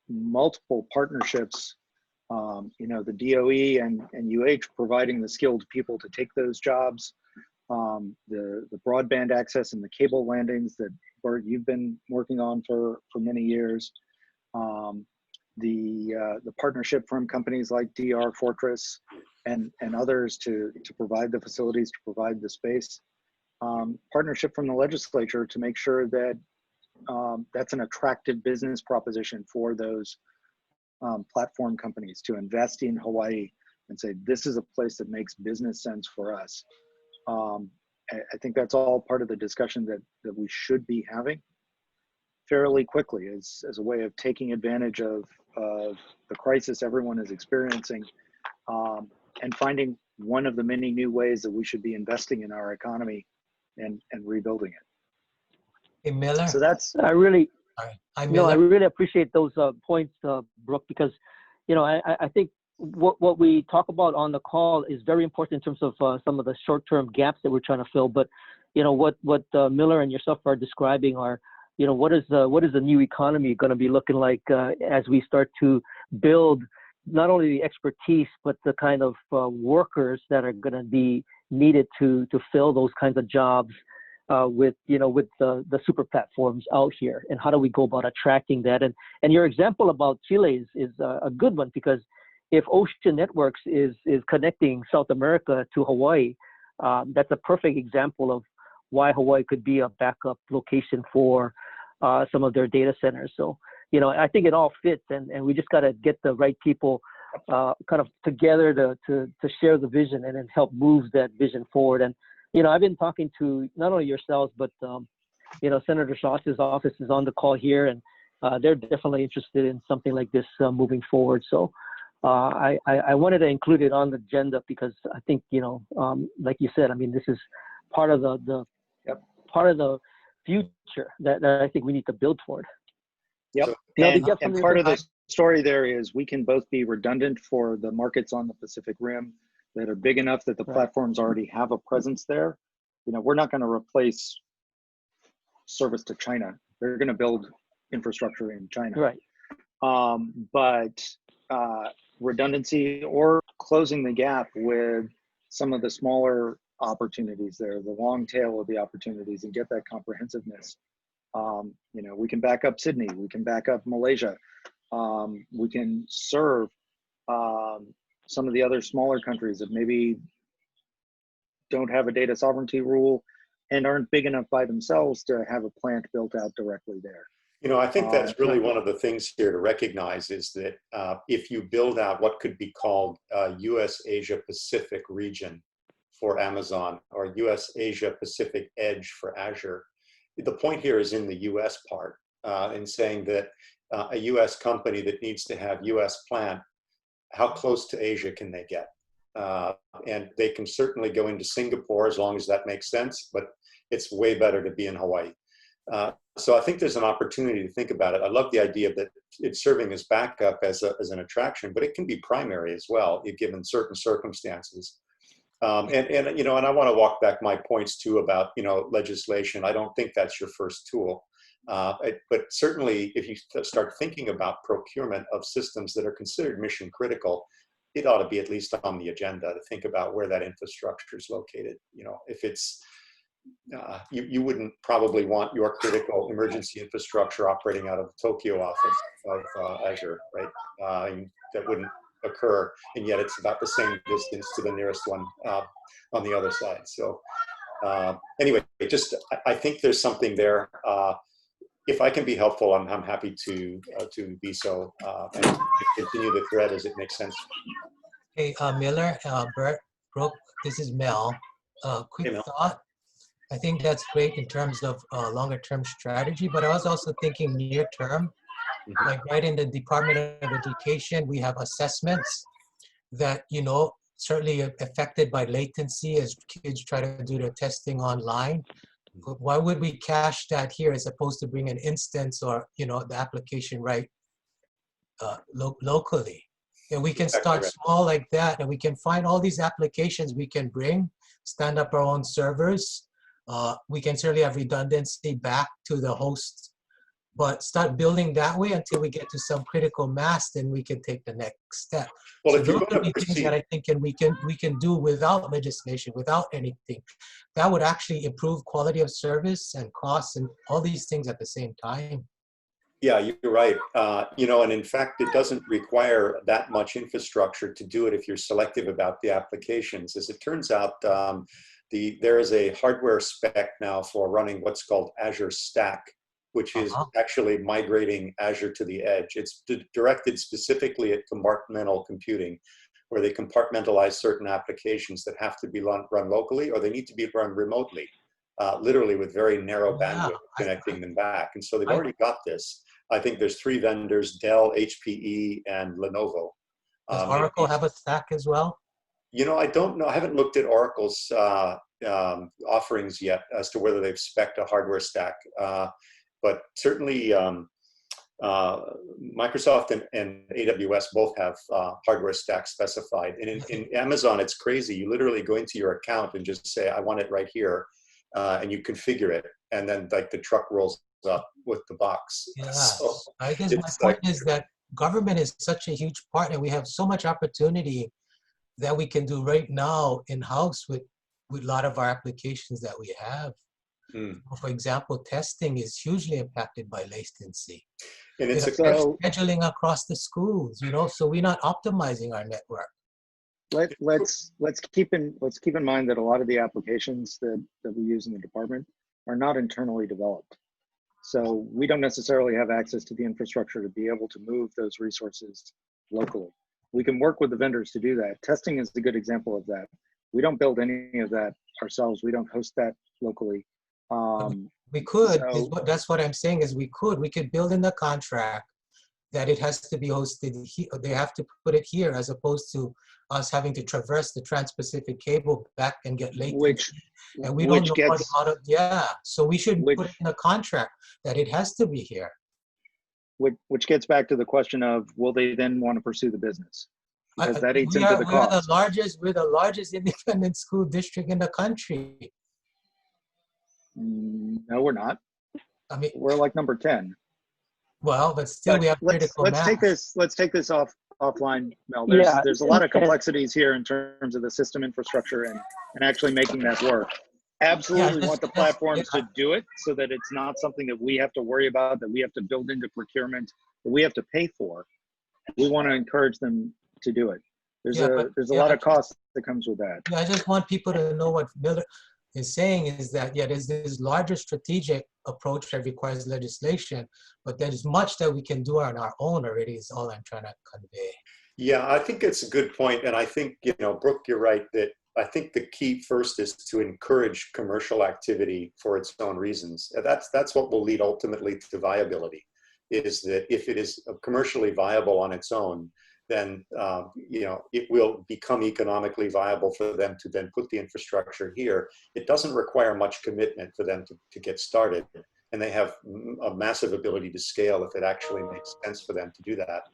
multiple partnerships, the DOE and UH providing the skilled people to take those jobs, the broadband access and the cable landings that, Bert, you've been working on for many years, the partnership from companies like DR Fortress and others to provide the facilities, to provide the space, partnership from the legislature to make sure that that's an attractive business proposition for those platform companies to invest in Hawaii and say, this is a place that makes business sense for us. I think that's all part of the discussion that we should be having fairly quickly as a way of taking advantage of the crisis everyone is experiencing, and finding one of the many new ways that we should be investing in our economy and rebuilding it. Hey, Miller. So that's I really, I really appreciate those points, Brooke, because I think what we talk about on the call is very important in terms of some of the short-term gaps that we're trying to fill. But what Miller and yourself are describing are, what is the new economy going to be looking like as we start to build not only the expertise but the kind of workers that are going to be needed to fill those kinds of jobs with the super platforms out here, and how do we go about attracting that? And your example about Chile is a good one, because if Ocean Networks is connecting South America to Hawaii, that's a perfect example of why Hawaii could be a backup location for some of their data centers. So, I think it all fits, and we just got to get the right people kind of together to share the vision and then help move that vision forward. And, I've been talking to not only yourselves, but, Senator Schloss's office is on the call here, and they're definitely interested in something like this moving forward. So I wanted to include it on the agenda because I think, like you said, I mean, this is part of part of the future that I think we need to build toward. Yep. And part of the story there is we can both be redundant for the markets on the Pacific Rim that are big enough that the platforms already have a presence there. We're not going to replace service to China. They're going to build infrastructure in China. Right. But redundancy or closing the gap with some of the smaller opportunities there, the long tail of the opportunities, and get that comprehensiveness. We can back up Sydney, we can back up Malaysia, we can serve some of the other smaller countries that maybe don't have a data sovereignty rule and aren't big enough by themselves to have a plant built out directly there. I think that's really one of the things here to recognize is that if you build out what could be called US Asia Pacific region for Amazon, or US Asia Pacific Edge for Azure, the point here is in the US part, in saying that a US company that needs to have US plant, how close to Asia can they get? And they can certainly go into Singapore as long as that makes sense, but it's way better to be in Hawaii. So I think there's an opportunity to think about it. I love the idea that it's serving as backup as an attraction, but it can be primary as well, given certain circumstances. And I want to walk back my points too about, legislation. I don't think that's your first tool. But certainly if you start thinking about procurement of systems that are considered mission critical, it ought to be at least on the agenda to think about where that infrastructure is located. If it's, you wouldn't probably want your critical emergency infrastructure operating out of the Tokyo office of Azure, right? That wouldn't occur, and yet it's about the same distance to the nearest one on the other side. So anyway, I think there's something there. If I can be helpful, I'm happy to be so, and continue the thread as it makes sense. Hey, Miller, Bert, Brooke, this is Mel. Quick thought. I think that's great in terms of longer term strategy, but I was also thinking near term, like right in the Department of Education, we have assessments that, you know, certainly affected by latency as kids try to do their testing online. But why would we cache that here as opposed to bring an instance or, you know, the application right locally? And we can start small like that, and we can find all these applications we can bring, stand up our own servers. We can certainly have redundancy back to the host, but start building that way until we get to some critical mass, then we can take the next step. Well, So if you're those going are to the things proceed, that I think we can do without legislation, without anything. That would actually improve quality of service and costs and all these things at the same time. yeah, you're right. You know, and in fact, it doesn't require that much infrastructure to do it if you're selective about the applications. As it turns out, there is a hardware spec now for running what's called Azure Stack, which is actually migrating Azure to the edge. It's directed specifically at compartmental computing, where they compartmentalize certain applications that have to be run locally or they need to be run remotely, literally with very narrow bandwidth connecting them back. And so they've already got this. I think there's 3 vendors, Dell, HPE, and Lenovo. Does Oracle have a stack as well? You know, I don't know. I haven't looked at Oracle's offerings yet as to whether they've spec'd a hardware stack. But certainly Microsoft and AWS both have hardware stack specified. And in Amazon, it's crazy. You literally go into your account and just say, I want it right here. And you configure it. And then like the truck rolls up with the box. Yeah, So I guess my point is that government is such a huge partner. We have so much opportunity that we can do right now in-house with a lot of our applications that we have. For example, testing is hugely impacted by latency. And it's scheduling across the schools, you know, so we're not optimizing our network. Let's keep in mind that a lot of the applications that we use in the department are not internally developed. So we don't necessarily have access to the infrastructure to be able to move those resources locally. We can work with the vendors to do that. Testing is a good example of that. We don't build any of that ourselves. We don't host that locally. We could, that's what I'm saying is we could build in the contract that it has to be hosted here. They have to put it here as opposed to us having to traverse the Trans-Pacific cable back and get latency. And we don't know how to, so we should put it in a contract that it has to be here. Which gets back to the question of, will they then want to pursue the business? Because that eats into the cost. We're the largest independent school district in the country. No, we're not. I mean, we're like number 10. Well, but still we have critical mass. Let's take this offline, Mel. There's a lot of complexities here in terms of the system infrastructure and actually making that work. Absolutely want the platforms to do it so that it's not something that we have to worry about, that we have to build into procurement, that we have to pay for. We want to encourage them to do it. There's a lot of cost that comes with that. I just want people to know what Miller is saying is that, there's this larger strategic approach that requires legislation, but there's much that we can do on our own already is all I'm trying to convey. Yeah, I think it's a good point. And I think, Brooke, you're right that I think the key first is to encourage commercial activity for its own reasons. That's what will lead ultimately to viability, is that if it is commercially viable on its own, then it will become economically viable for them to then put the infrastructure here. It doesn't require much commitment for them to get started. And they have a massive ability to scale if it actually makes sense for them to do that.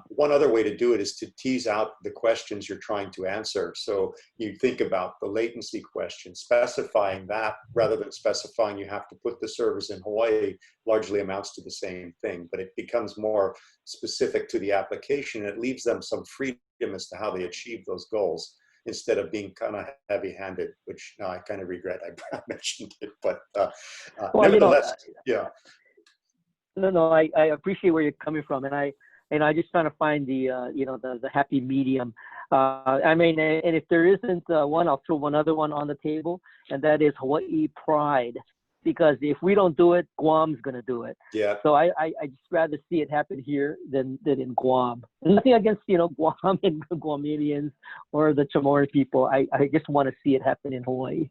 One other way to do it is to tease out the questions you're trying to answer. So you think about the latency question, specifying that rather than specifying you have to put the servers in Hawaii largely amounts to the same thing, but it becomes more specific to the application. And it leaves them some freedom as to how they achieve those goals instead of being kind of heavy-handed, which I kind of regret I mentioned it, but nevertheless, No, I appreciate where you're coming from, and I just trying to find the happy medium. I mean, and if there isn't one, I'll throw one other one on the table, and that is Hawaii pride. Because if we don't do it, Guam's gonna do it. Yeah. So I just rather see it happen here than in Guam. Nothing against Guam and Guamanians or the Chamorro people. I just want to see it happen in Hawaii.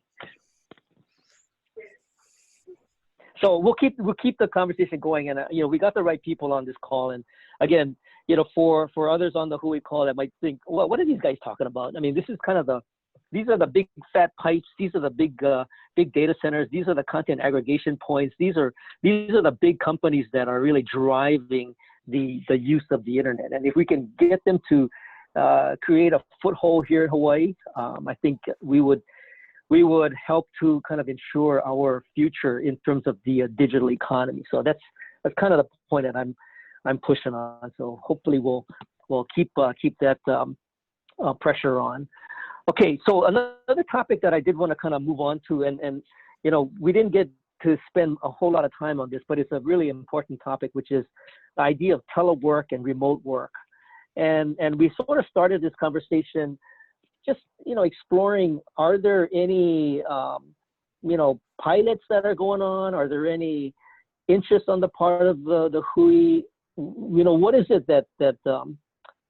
So we'll keep the conversation going, and you know, we got the right people on this call. And again, you know, for others on the Hui call that might think, well, what are these guys talking about? I mean, this is kind of these are the big fat pipes. These are the big data centers. These are the content aggregation points. These are the big companies that are really driving the use of the internet. And if we can get them to create a foothold here in Hawaii, I think we would help to kind of ensure our future in terms of the digital economy. So that's kind of the point that I'm pushing on. So hopefully we'll keep that pressure on. Okay, so another topic that I did want to kind of move on to, and you know, we didn't get to spend a whole lot of time on this, but it's a really important topic, which is the idea of telework and remote work. And we sort of started this conversation just, you know, exploring, are there any, you know, pilots that are going on? Are there any interest on the part of the Hui? You know, what is it that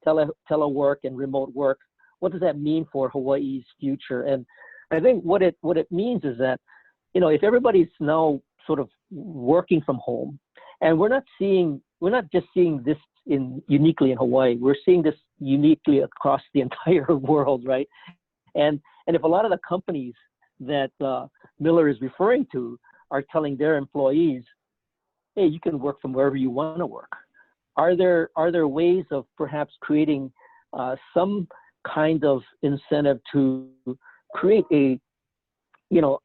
telework and remote work, what does that mean for Hawaii's future? And I think what it means is that, you know, if everybody's now sort of working from home, and we're not just seeing this uniquely in Hawaii, we're seeing this uniquely across the entire world, right? And if a lot of the companies that Miller is referring to are telling their employees, hey, you can work from wherever you want to work, are there ways of perhaps creating some kind of incentive to create a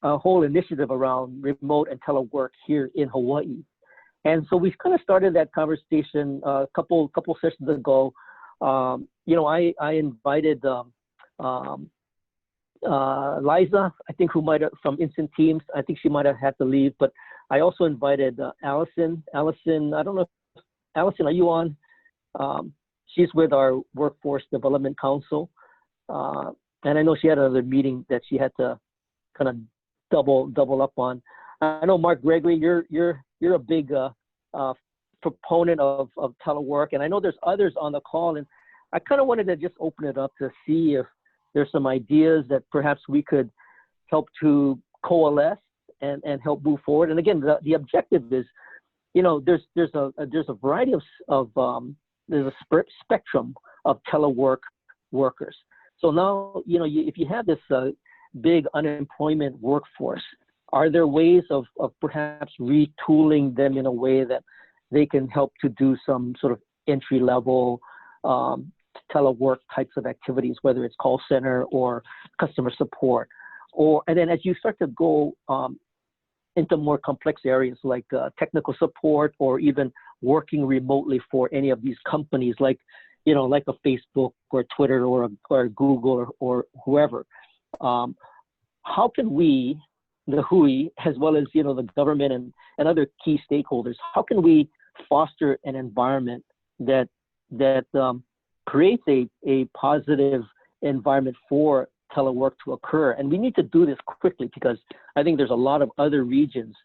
whole initiative around remote and telework here in Hawaii? And so we've kind of started that conversation a couple sessions ago. You know, I invited Liza, I think, who might have, from Instant Teams. I think she might have had to leave, but I also invited Allison. Allison, I don't know, Allison, are you on? She's with our Workforce Development Council. And I know she had another meeting that she had to kind of double up on. I know, Mark Gregory, you're a big proponent of telework, and I know there's others on the call, and I kind of wanted to just open it up to see if there's some ideas that perhaps we could help to coalesce and help move forward. And again, the objective is, you know, there's a variety of there's a spectrum of telework workers. So now, you know, if you have this big unemployment workforce, are there ways of perhaps retooling them in a way that they can help to do some sort of entry-level telework types of activities, whether it's call center or customer support? And then as you start to go into more complex areas like technical support, or even working remotely for any of these companies, like, you know, like a Facebook or Twitter or Google or whoever, how can we, the Hui, as well as, you know, the government and other key stakeholders, how can we foster an environment that creates a positive environment for telework to occur? And we need to do this quickly, because I think there's a lot of other regions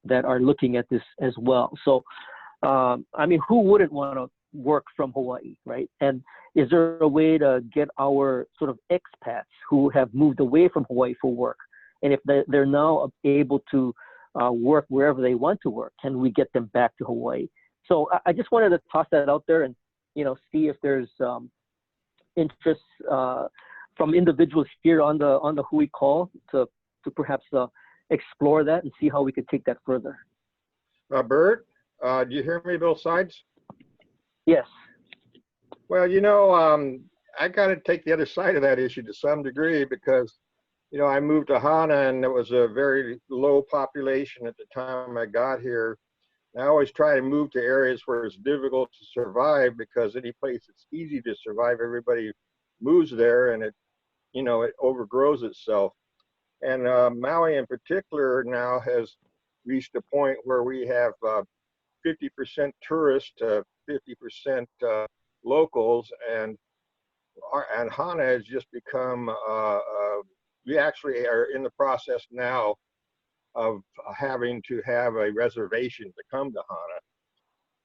that are looking at this as well. So, I mean, who wouldn't want to work from Hawaii, right? And is there a way to get our sort of expats who have moved away from Hawaii for work, and if they're now able to work wherever they want to work, can we get them back to Hawaii? So I just wanted to toss that out there and, you know, see if there's interest from individuals here on the Hui call to perhaps explore that and see how we could take that further. Bert, do you hear me both sides? Yes. Well, you know, I got to take the other side of that issue to some degree, because, you know, I moved to Hana and there was a very low population at the time I got here. I always try to move to areas where it's difficult to survive, because any place it's easy to survive, everybody moves there, and it, you know, it overgrows itself. And Maui in particular now has reached a point where we have 50% tourists, 50% locals, and Hana has just become, we actually are in the process now of having to have a reservation to come to Hana.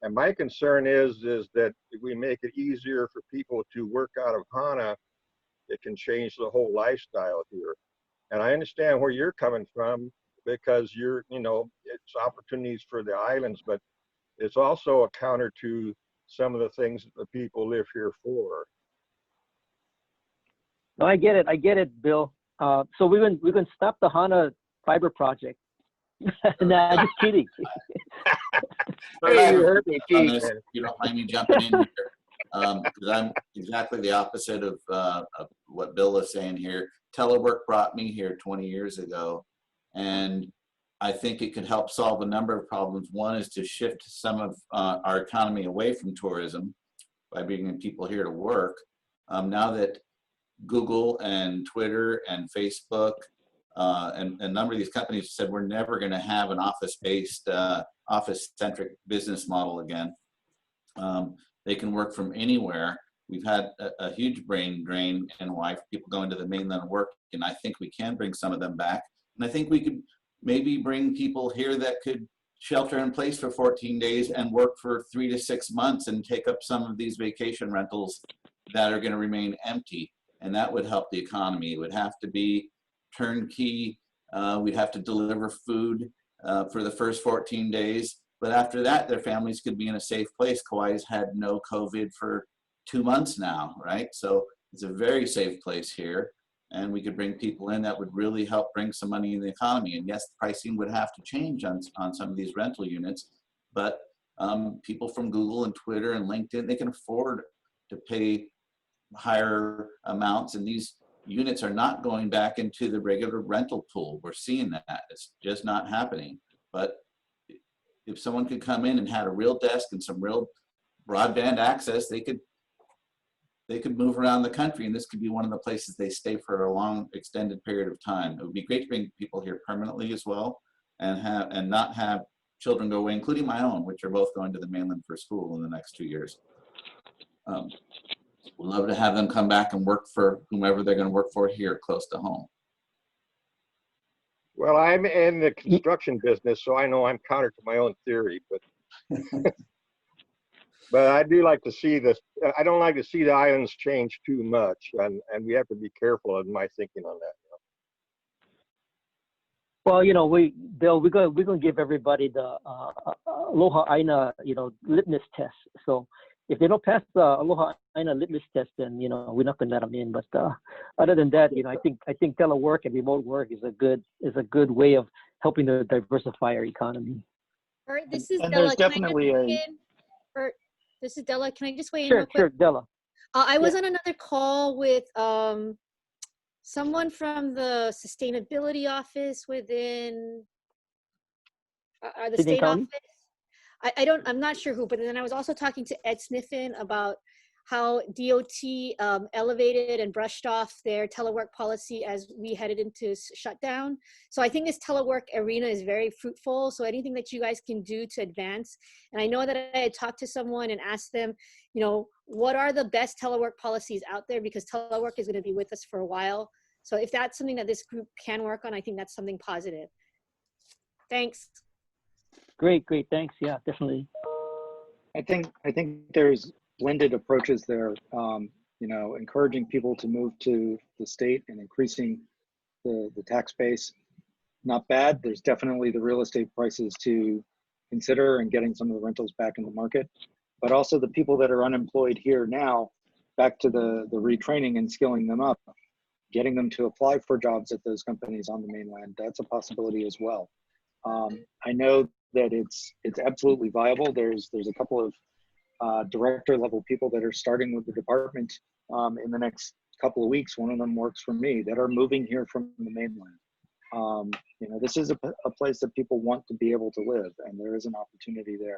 And my concern is that if we make it easier for people to work out of Hana, it can change the whole lifestyle here. And I understand where you're coming from because it's opportunities for the islands, but it's also a counter to some of the things that the people live here for. No, I get it, Bill. So we can stop the HANA fiber project. Nah, just kidding. Hey, you heard me, on Keith. this, if you don't mind me jumping in here, because I'm exactly the opposite of what Bill is saying here. Telework brought me here 20 years ago, and I think it could help solve a number of problems. One is to shift some of our economy away from tourism by bringing people here to work. Now that Google and Twitter and Facebook and a number of these companies said we're never going to have an office-based, office-centric business model again. They can work from anywhere. We've had a huge brain drain in why people going to the mainland work, and I think we can bring some of them back. And I think we could maybe bring people here that could shelter in place for 14 days and work for 3 to 6 months and take up some of these vacation rentals that are going to remain empty. And that would help the economy. It would have to be turnkey. We'd have to deliver food for the first 14 days. But after that, their families could be in a safe place. Kauai's had no COVID for 2 months now, right? So it's a very safe place here. And we could bring people in that would really help bring some money in the economy. And yes, pricing would have to change on some of these rental units. But people from Google and Twitter and LinkedIn, they can afford to pay higher amounts, and these units are not going back into the regular rental pool. We're seeing that. It's just not happening. But if someone could come in and had a real desk and some real broadband access, they could move around the country, and this could be one of the places they stay for a long extended period of time. It would be great to bring people here permanently as well, and not have children go away, including my own, which are both going to the mainland for school in the next 2 years. We'd love to have them come back and work for whomever they're going to work for here close to home. Well, I'm in the construction business, so I know I'm counter to my own theory, but but I do like to see this. I don't like to see the islands change too much, and we have to be careful in my thinking on that. Well, Bill, we're gonna give everybody the Aloha Aina, litmus test. So if they don't pass the Aloha Aina litmus test, then we're not gonna let them in. But other than that, I think telework and remote work is a good way of helping to diversify our economy. All right, this is And Della. there's definitely This is Della. Can I just weigh in Sure, real quick? sure, Della. I was on another call with someone from the sustainability office within the Sydney state County? office. I'm not sure who, but then I was also talking to Ed Sniffen about how DOT elevated and brushed off their telework policy as we headed into shutdown. So I think this telework arena is very fruitful. So anything that you guys can do to advance. And I know that I had talked to someone and asked them, what are the best telework policies out there? Because telework is going to be with us for a while. So if that's something that this group can work on, I think that's something positive. Thanks. Great, thanks. Yeah, definitely. I think there's blended approaches there. Encouraging people to move to the state and increasing the tax base. Not bad. There's definitely the real estate prices to consider and getting some of the rentals back in the market. But also the people that are unemployed here now, back to the retraining and skilling them up, getting them to apply for jobs at those companies on the mainland. That's a possibility as well. I know that it's absolutely viable. There's a couple of director level people that are starting with the department in the next couple of weeks. One of them works for me, that are moving here from the mainland. This is a place that people want to be able to live, and there is an opportunity there.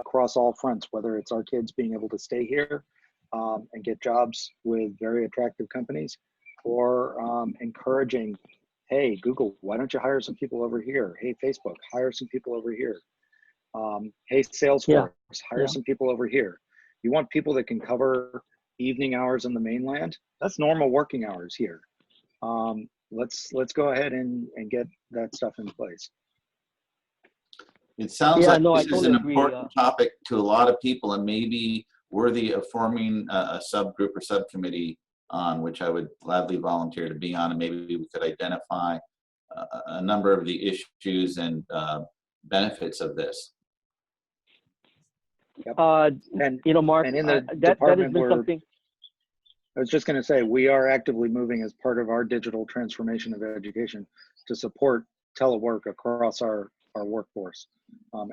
Across all fronts, whether it's our kids being able to stay here and get jobs with very attractive companies, or encouraging, hey, Google, why don't you hire some people over here? Hey, Facebook, hire some people over here. Hey, Salesforce, hire some people over here. You want people that can cover evening hours on the mainland? That's normal working hours here. Let's go ahead and get that stuff in place. It sounds like this is an important topic to a lot of people, and maybe worthy of forming a subgroup or subcommittee on, which I would gladly volunteer to be on, and maybe we could identify a number of the issues and benefits of this. And you know, Mark, and in the that has department, been something. I was just going to say, we are actively moving as part of our digital transformation of education to support telework across our workforce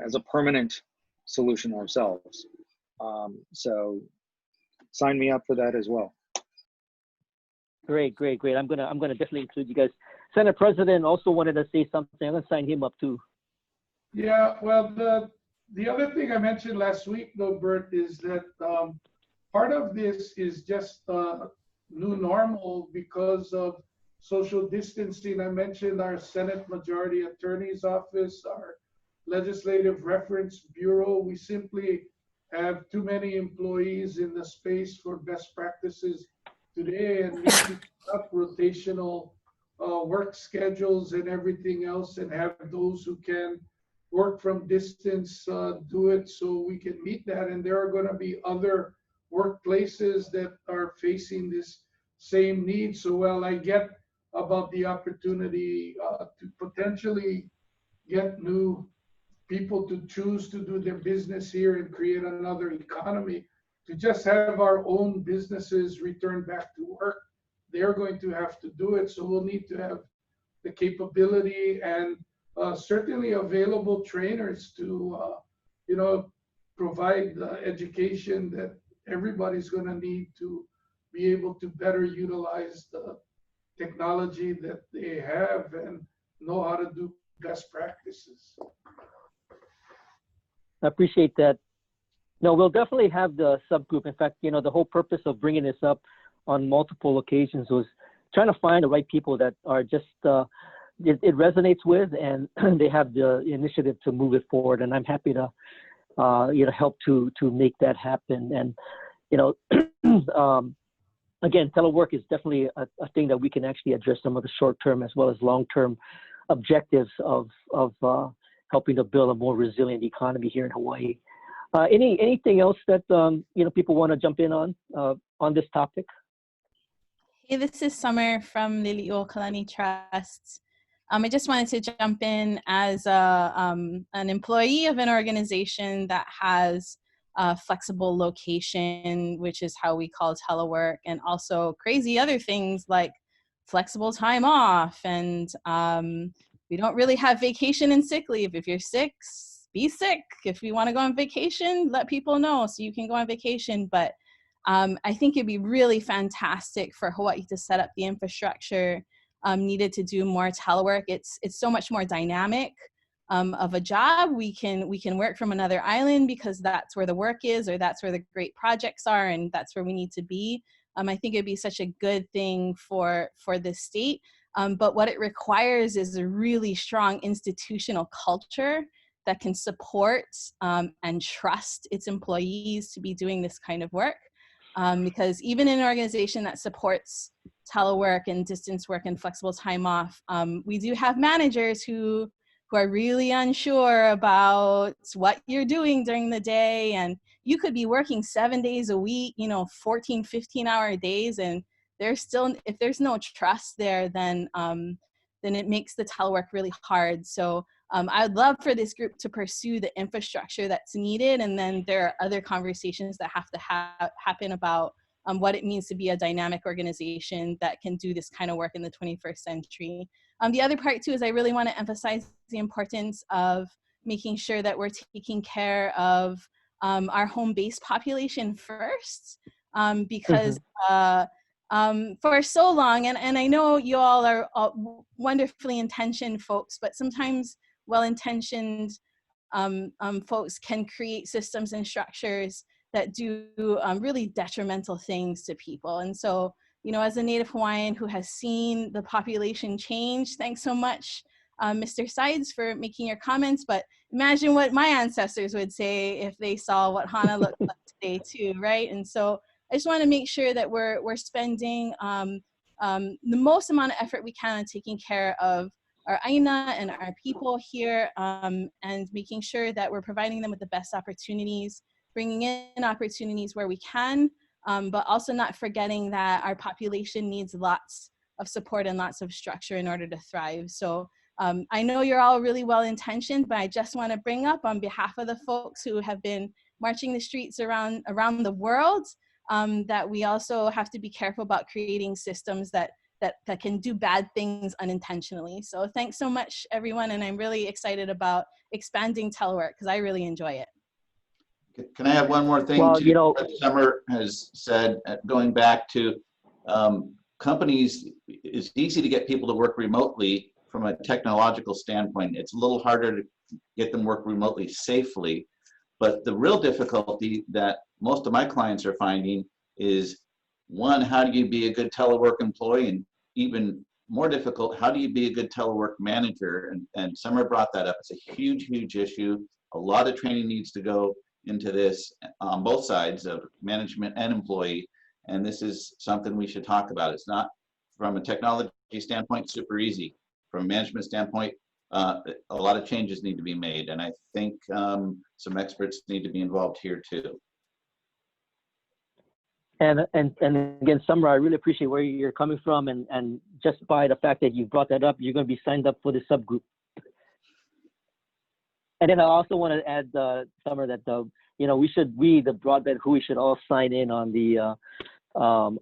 as a permanent solution ourselves. So sign me up for that as well. Great. I'm gonna definitely include you guys. Senate President also wanted to say something. I'm gonna sign him up too. Yeah, well, the other thing I mentioned last week, though, Bert, is that part of this is just new normal because of social distancing. I mentioned our Senate Majority Attorney's Office, our Legislative Reference Bureau. We simply have too many employees in the space for best practices today, and need to up rotational work schedules and everything else, and have those who can work from distance do it so we can meet that. And there are going to be other workplaces that are facing this same need. So while I get about the opportunity to potentially get new people to choose to do their business here and create another economy, to just have our own businesses return back to work, they're going to have to do it. So we'll need to have the capability and certainly available trainers to, provide the education that everybody's going to need to be able to better utilize the technology that they have and know how to do best practices. I appreciate that. No, we'll definitely have the subgroup. In fact, the whole purpose of bringing this up on multiple occasions was trying to find the right people that are just, it resonates with, and they have the initiative to move it forward. And I'm happy to, help to make that happen. And, again, telework is definitely a thing that we can actually address some of the short-term as well as long-term objectives of helping to build a more resilient economy here in Hawaii. Anything else that people want to jump in on this topic? Hey, this is Summer from Lili'o Kalani Trust. I just wanted to jump in as an employee of an organization that has a flexible location, which is how we call telework, and also crazy other things like flexible time off. And we don't really have vacation and sick leave. If you're sick, be sick. If you want to go on vacation, let people know so you can go on vacation. But I think it'd be really fantastic for Hawaii to set up the infrastructure needed to do more telework. It's so much more dynamic of a job. We can work from another island because that's where the work is, or that's where the great projects are, and that's where we need to be. I think it'd be such a good thing for the state. But what it requires is a really strong institutional culture that can support and trust its employees to be doing this kind of work. Because even in an organization that supports telework and distance work and flexible time off, we do have managers who are really unsure about what you're doing during the day. And you could be working 7 days a week, 14, 15-hour days, and there's still, if there's no trust there, then it makes the telework really hard. So I would love for this group to pursue the infrastructure that's needed, and then there are other conversations that have to happen about what it means to be a dynamic organization that can do this kind of work in the 21st century. The other part too is I really want to emphasize the importance of making sure that we're taking care of our home-based population first, because for so long, and I know you all are wonderfully intentioned folks, but sometimes well-intentioned folks can create systems and structures that do really detrimental things to people. And so, as a Native Hawaiian who has seen the population change, thanks so much, Mr. Sides, for making your comments, but imagine what my ancestors would say if they saw what Hana looked like today too, right? And so I just want to make sure that we're spending the most amount of effort we can on taking care of our aina and our people here, and making sure that we're providing them with the best opportunities, bringing in opportunities where we can, but also not forgetting that our population needs lots support and lots of structure in order to thrive. So I know you're all really well intentioned, but I just want to bring up on behalf of the folks who have been marching the streets around the world, that we also have to be careful about creating systems that can do bad things unintentionally. So thanks so much, everyone. And I'm really excited about expanding telework because I really enjoy it. Can I have one more thing? Well, you know, what Summer has said, going back to companies, it's easy to get people to work remotely from a technological standpoint. It's a little harder to get them work remotely safely. But the real difficulty that most of my clients are finding is, one, how do you be a good telework employee? And even more difficult, how do you be a good telework manager? And Summer brought that up. It's a huge, huge issue. A lot of training needs to go into this on both sides of management and employee. And this is something we should talk about. It's not, from a technology standpoint, super easy. From a management standpoint, a lot of changes need to be made. And I think some experts need to be involved here too. And again, Summer, I really appreciate where you're coming from, and just by the fact that you brought that up, you're going to be signed up for the subgroup. And then I also want to add, Summer, that you know, we the Broadband Hui should all sign in on the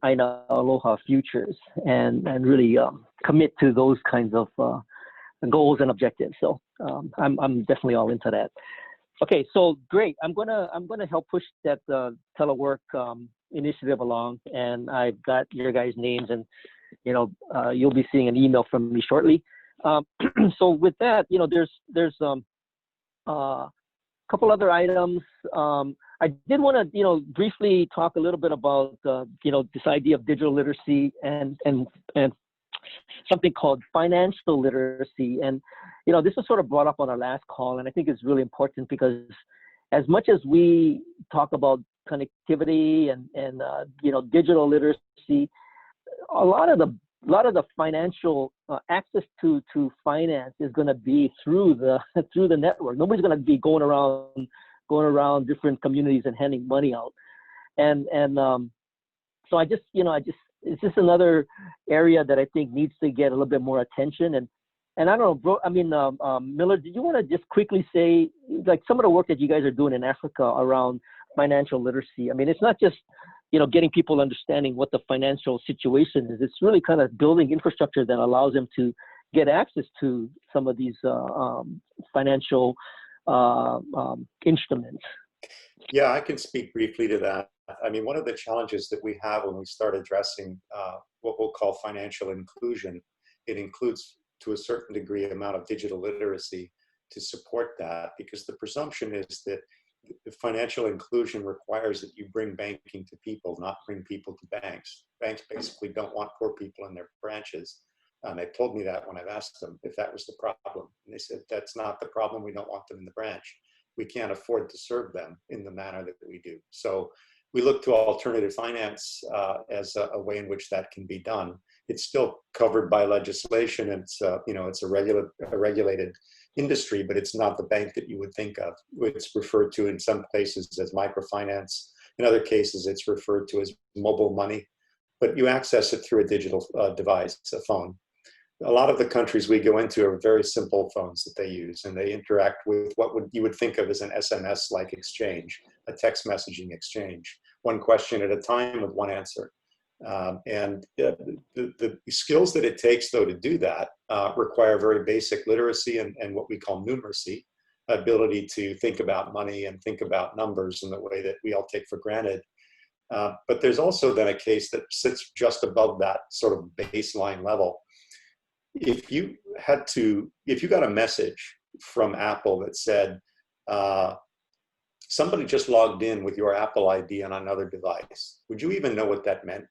Aina Aloha futures and really commit to those kinds of goals and objectives. So I'm definitely all into that. Okay, so great. I'm gonna help push that telework initiative along, and I've got your guys' names, and you know, you'll be seeing an email from me shortly. So with that, you know, there's a couple other items. I did want to, you know, briefly talk a little bit about, you know, this idea of digital literacy and something called financial literacy. And, you know, this was sort of brought up on our last call, and I think it's really important because as much as we talk about connectivity and you know, digital literacy, a lot of the financial access to finance is going to be through the network. Nobody's going to be going around different communities and handing money out. And so I just it's just another area that I think needs to get a little bit more attention. And I don't know, bro, I mean, Miller, do you want to just quickly say, like, some of the work that you guys are doing in Africa around financial literacy? I mean, it's not just, you know, getting people understanding what the financial situation is. It's really kind of building infrastructure that allows them to get access to some of these financial instruments. Yeah, I can speak briefly to that. I mean, one of the challenges that we have when we start addressing what we'll call financial inclusion, it includes to a certain degree amount of digital literacy to support that, because the presumption is that financial inclusion requires that you bring banking to people, not bring people to banks. Banks basically don't want poor people in their branches. They've told me that when I've asked them if that was the problem. And they said, that's not the problem. We don't want them in the branch. We can't afford to serve them in the manner that we do. So we look to alternative finance as a way in which that can be done. It's still covered by legislation. And it's, you know, it's a regulated industry, but it's not the bank that you would think of. It's referred to in some places as microfinance. In other cases, it's referred to as mobile money, but you access it through a digital device, a phone. A lot of the countries we go into are very simple phones that they use, and they interact with what you would think of as an SMS-like exchange, a text messaging exchange, one question at a time with one answer. And the skills that it takes, though, to do that require very basic literacy and what we call numeracy, ability to think about money and think about numbers in the way that we all take for granted. But there's also then a case that sits just above that sort of baseline level. If you got a message from Apple that said, somebody just logged in with your Apple ID on another device, would you even know what that meant?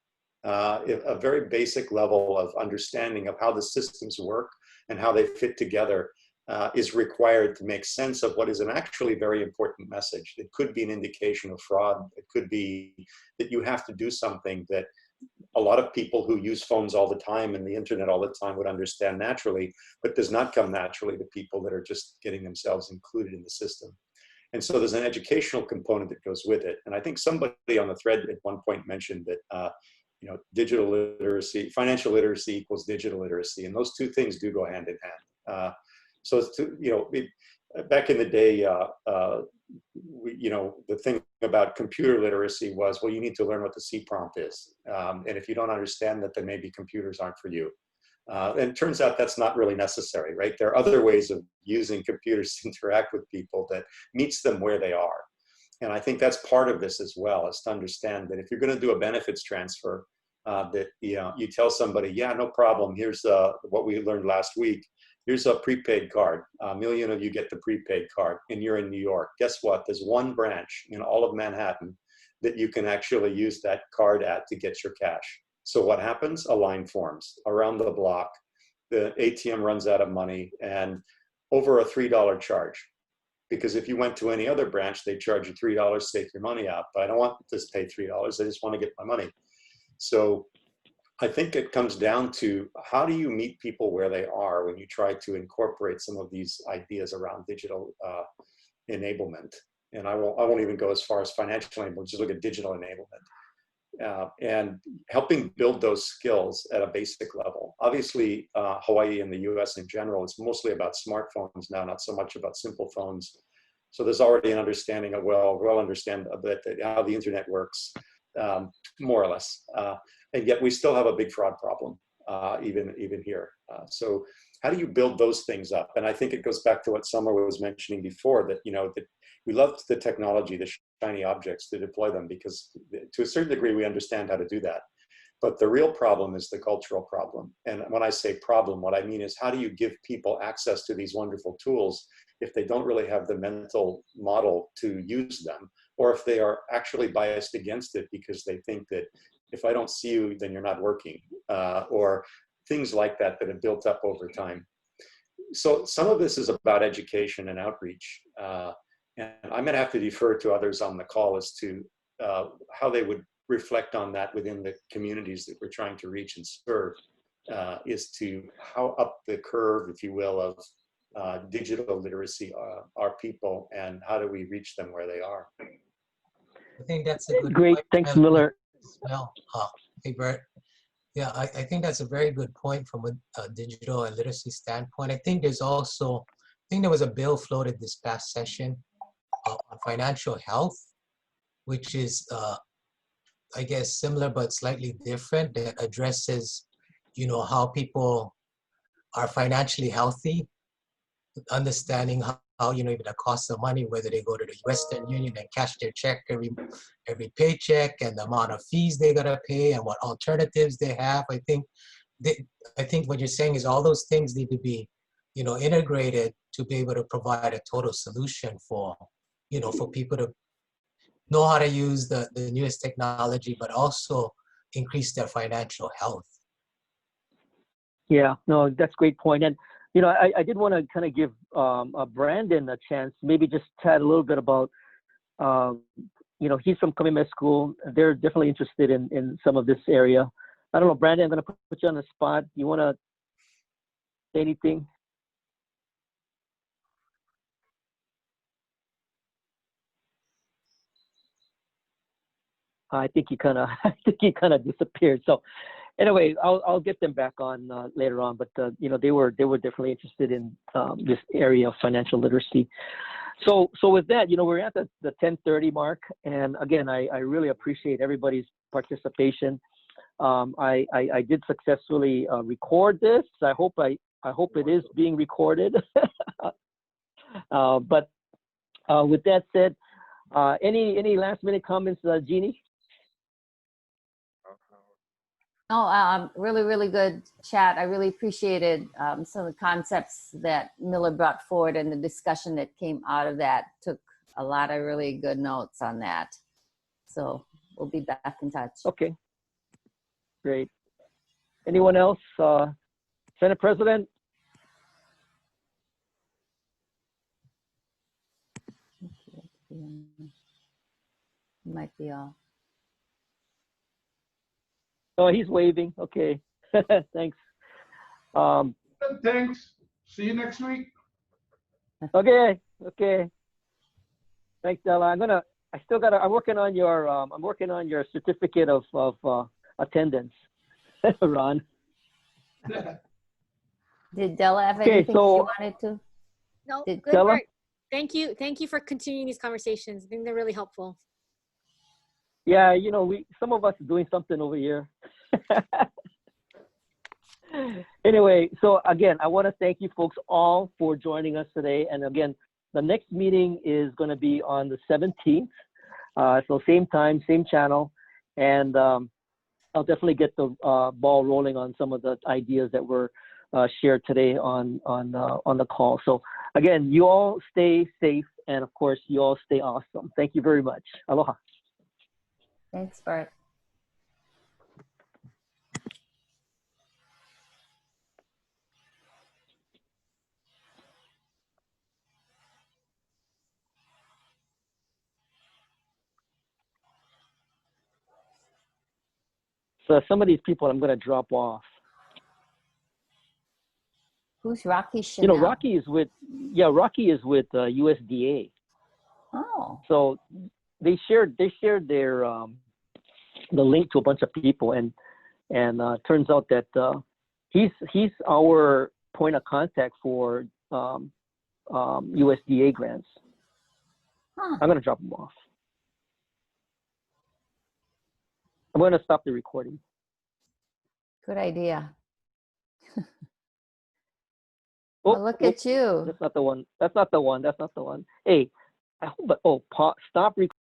A very basic level of understanding of how the systems work and how they fit together is required to make sense of what is an actually very important message. It could be an indication of fraud. It could be that you have to do something that a lot of people who use phones all the time and the internet all the time would understand naturally, but does not come naturally to people that are just getting themselves included in the system. And so there's an educational component that goes with it. And I think somebody on the thread at one point mentioned that digital literacy, financial literacy equals digital literacy, and those two things do go hand in hand. So it's back in the day, the thing about computer literacy was, well, you need to learn what the C prompt is, and if you don't understand that, then maybe computers aren't for you. And it turns out that's not really necessary, right? There are other ways of using computers to interact with people that meets them where they are. And I think that's part of this as well, is to understand that if you're going to do a benefits transfer, that you tell somebody, yeah, no problem. Here's what we learned last week. Here's a prepaid card. 1 million of you get the prepaid card, and you're in New York. Guess what? There's one branch in all of Manhattan that you can actually use that card at to get your cash. So what happens? A line forms around the block. The ATM runs out of money, and over a $3 charge. Because if you went to any other branch, they charge you $3 to take your money out. But I don't want to pay $3. I just want to get my money. So I think it comes down to, how do you meet people where they are when you try to incorporate some of these ideas around digital enablement? And I won't even go as far as financial enablement, just look at digital enablement. And helping build those skills at a basic level. Obviously, Hawaii and the US in general, it's mostly about smartphones now, not so much about simple phones. So there's already an understanding of, understand a bit how the internet works, more or less. And yet we still have a big fraud problem, even here. So how do you build those things up? And I think it goes back to what Summer was mentioning before, that, that we love the technology, the shiny objects, to deploy them, because to a certain degree, we understand how to do that. But the real problem is the cultural problem. And when I say problem, what I mean is, how do you give people access to these wonderful tools if they don't really have the mental model to use them, or if they are actually biased against it because they think that if I don't see you, then you're not working, or things like that that have built up over time. So some of this is about education and outreach. And I'm going to have to defer to others on the call as to how they would reflect on that within the communities that we're trying to reach and serve, is to how up the curve, if you will, of digital literacy are people, and how do we reach them where they are. I think that's a good Great, point. thanks, Miller. Well, hey, Bert. Yeah, I think that's a very good point from a digital and literacy standpoint. I think there's also, there was a bill floated this past session on financial health, which is, I guess, similar but slightly different, that addresses, how people are financially healthy, understanding how even the cost of money, whether they go to the Western Union and cash their check every paycheck, and the amount of fees they gotta pay, and what alternatives they have. I think what you're saying is all those things need to be, integrated to be able to provide a total solution for, for people to know how to use the newest technology, but also increase their financial health. Yeah, no, that's a great point. And, I did want to kind of give Brandon a chance, maybe just chat a little bit about, he's from Kamehameha School. They're definitely interested in some of this area. I don't know, Brandon, I'm going to put you on the spot. You want to say anything? I think he kind of disappeared. So anyway, I'll get them back on later on. But they were definitely interested in this area of financial literacy. So with that, we're at the 10:30 mark, and again, I really appreciate everybody's participation. I did successfully record this. I hope it is being recorded. But with that said, any last minute comments, Jeannie? No, really, really good chat. I really appreciated some of the concepts that Miller brought forward, and the discussion that came out of that. Took a lot of really good notes on that. So we'll be back in touch. Okay, great. Anyone else? Senate President? Might be all. Oh, he's waving. Okay. Thanks. Thanks. See you next week. Okay. Thanks, Della. I'm working on your certificate of attendance. Ron. Did Della have Okay, anything she so wanted to? No, Did good Stella? work. Thank you. Thank you for continuing these conversations. I think they're really helpful. Yeah, you know, some of us are doing something over here. Anyway, so again, I want to thank you folks all for joining us today. And again, the next meeting is going to be on the 17th. So same time, same channel. And I'll definitely get the ball rolling on some of the ideas that were shared today on the call. So again, you all stay safe. And of course, you all stay awesome. Thank you very much. Aloha. Thanks, Bart. So some of these people I'm going to drop off. Who's Rocky You Chanel? know, Rocky is with USDA. Oh. So they shared their the link to a bunch of people, and turns out that he's our point of contact for USDA grants. Huh. I'm going to drop him off. I'm going to stop the recording. Good idea. Oh, Well, look at you. That's not the one. That's not the one. That's not the one. Hey, I hope. Oh, stop recording.